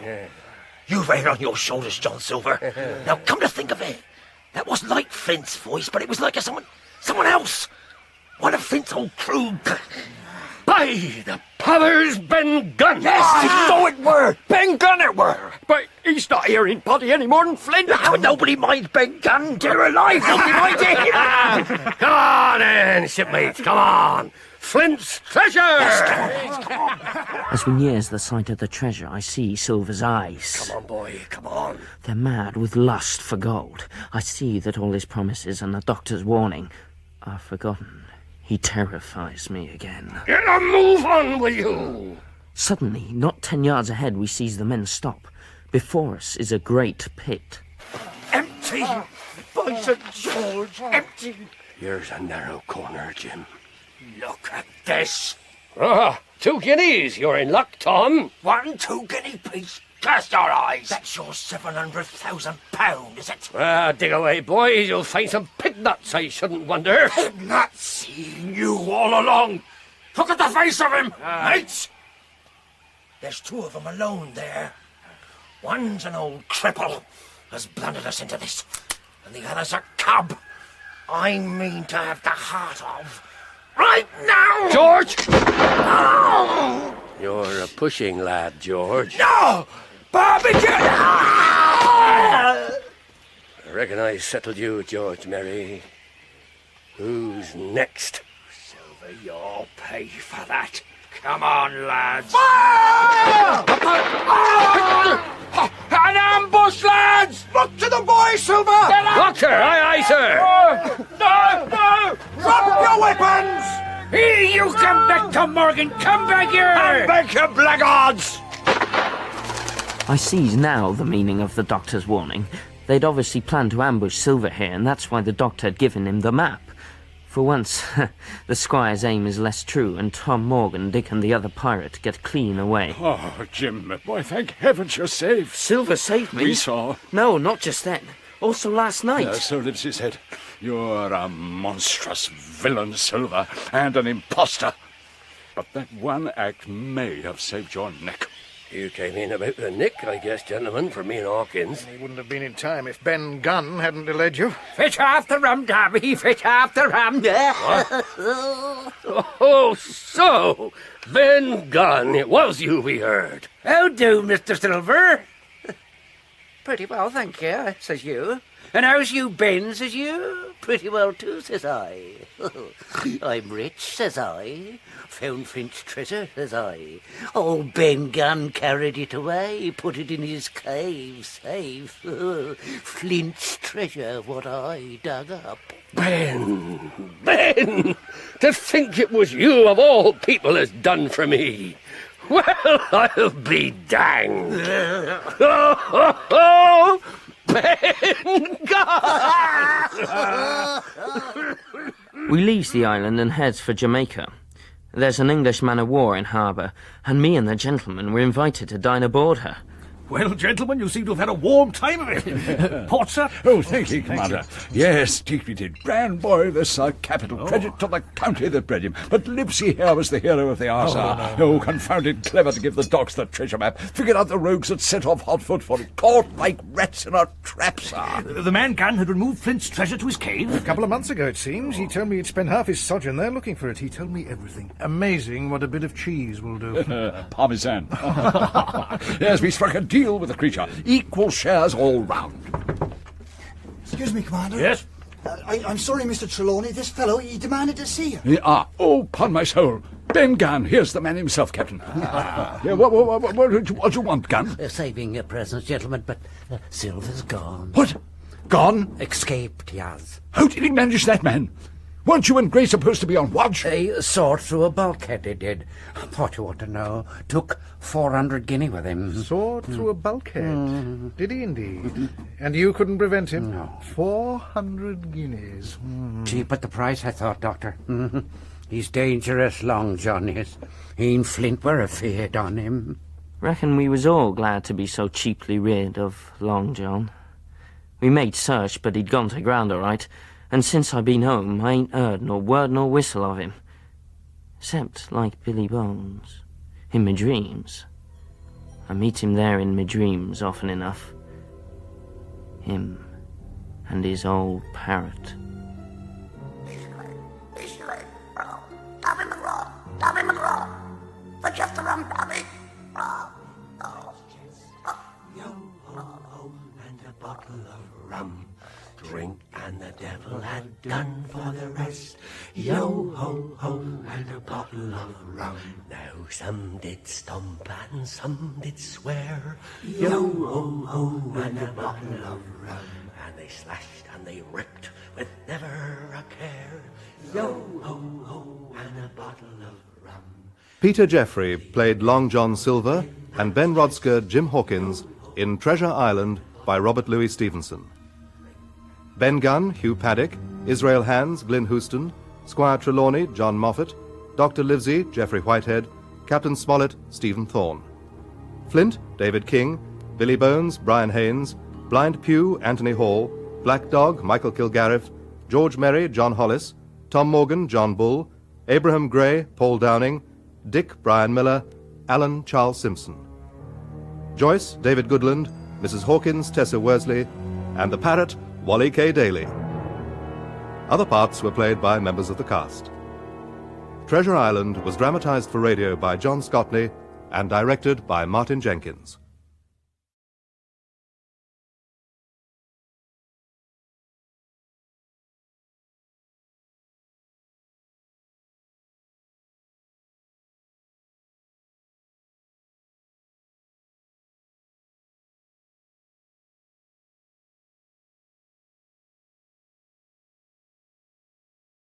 You've hair on your shoulders, John Silver. Now, come to think of it, that wasn't like Flint's voice, but it was like someone else. One of Flint's old crew. By the powers, Ben Gunn! Yes, so it were. Ben Gunn it were. But he's not here in body any more than Flint. Now, nobody minds Ben Gunn. They're alive. Nobody minds him. Come on, then, shipmates, come on. Flint's treasure! As we nears the sight of the treasure, I see Silver's eyes. Come on, boy, come on. They're mad with lust for gold. I see that all his promises and the doctor's warning are forgotten. He terrifies me again. Get a move on, will you? Suddenly, not 10 yards ahead, we sees the men stop. Before us is a great pit. Empty! By St. George, empty! Here's a narrow corner, Jim. Look at this. 2 guineas. You're in luck, Tom. 1 2-guinea piece. Cast your eyes. That's your 700,000 pound, is it? Dig away, boys. You'll find some pig nuts, I shouldn't wonder. Pig nuts? Seen you all along. Look at the face of him, mates. There's 2 of them alone there. One's an old cripple, has blundered us into this, and the other's a cub. I mean to have the heart of. Right now! George! No! You're a pushing lad, George. No! Barbecue! I reckon I settled you, George Merry. Who's next? Silver, you'll pay for that. Come on, lads. An ambush, lads! Look to the boy, Silver! Doctor, aye, sir. No! Drop your weapons! Here, you come back, Tom Morgan. Come back here! Come back, you blackguards! I sees now the meaning of the doctor's warning. They'd obviously planned to ambush Silver here, and that's why the doctor had given him the map. For once, the squire's aim is less true, and Tom Morgan, Dick and the other pirate get clean away. Oh, Jim, my boy, thank heavens you're safe. Silver saved me? We saw. No, not just then. Also last night. So lives his head. You're a monstrous villain, Silver, and an imposter. But that one act may have saved your neck. You came in about the nick, I guess, gentlemen, for me and Hawkins. He wouldn't have been in time if Ben Gunn hadn't delayed you. Fetch half the rum, Darby. Fetch half the rum. Oh, so Ben Gunn, it was you we heard. How do, Mr. Silver? Pretty well, thank you, says you. And how's you been, says you? Pretty well too, says I. I'm rich, says I. Found Flint's treasure, says I. Old Ben Gunn carried it away, put it in his cave, safe. Flint's treasure, what I dug up. Ben! To think it was you of all people has done for me. Well, I'll be danged. Oh, Ben Gunn! We leaves the island and heads for Jamaica. There's an English man-of-war in harbour, and me and the gentleman were invited to dine aboard her. Well, gentlemen, you seem to have had a warm time of it. Port, sir? Oh, thank you, Commander. Yes, deep we did. Grand boy, this capital credit to the county that bred him. But Lipsy here was the hero of the hour, sir. Oh, confounded clever to give the dogs the treasure map. Figured out the rogues that set off Hotfoot for it. Caught like rats in a trap, sir. The man Gunn had removed Flint's treasure to his cave? A couple of months ago, it seems. He told me he'd spent half his sojourn there looking for it. He told me everything. Amazing what a bit of cheese will do. Parmesan. Yes, we struck a deal with the creature. Equal shares all round. Excuse me, Commander. Yes? I'm sorry, Mr. Trelawney. This fellow, he demanded to see you. Oh, upon my soul. Ben Gunn, here's the man himself, Captain. Yeah, what do you want, Gunn? Saving your presence, gentlemen, but Silver's gone. What? Gone? Escaped, he has. How did he manage that, man? Weren't you and Gray supposed to be on watch? He soared through a bulkhead, he did. Thought you ought to know. Took 400 guinea with him. Soared through a bulkhead? Did he indeed? And you couldn't prevent him? No. 400 guineas. Cheap at the price, I thought, Doctor. He's dangerous, Long John is. He and Flint were afeard on him. Reckon we was all glad to be so cheaply rid of Long John. We made search, but he'd gone to ground all right, and since I been home, I ain't heard nor word nor whistle of him. Except, like Billy Bones, in me dreams. I meet him there in me dreams often enough. Him and his old parrot. Tommy McGraw, for just a rum, Tommy. Yo-ho-ho, and a bottle of rum. Drink and the devil had done for the rest. Yo-ho-ho, and a bottle of rum. Now some did stomp and some did swear. Yo-ho-ho, and a bottle of rum. And they slashed and they ripped with never a care. Yo-ho-ho, and a bottle of rum. Peter Jeffrey played Long John Silver and Ben Rodsker Jim Hawkins in Treasure Island by Robert Louis Stevenson. Ben Gunn, Hugh Paddock, Israel Hands, Glyn Houston, Squire Trelawney, John Moffat, Dr. Livesey, Geoffrey Whitehead, Captain Smollett, Stephen Thorne. Flint, David King, Billy Bones, Brian Haynes, Blind Pew, Anthony Hall, Black Dog, Michael Kilgarriff, George Merry, John Hollis, Tom Morgan, John Bull, Abraham Gray, Paul Downing, Dick, Brian Miller, Alan, Charles Simpson. Joyce, David Goodland, Mrs. Hawkins, Tessa Worsley, and the parrot, Wally K. Daly. Other parts were played by members of the cast. Treasure Island was dramatized for radio by John Scotney and directed by Martin Jenkins.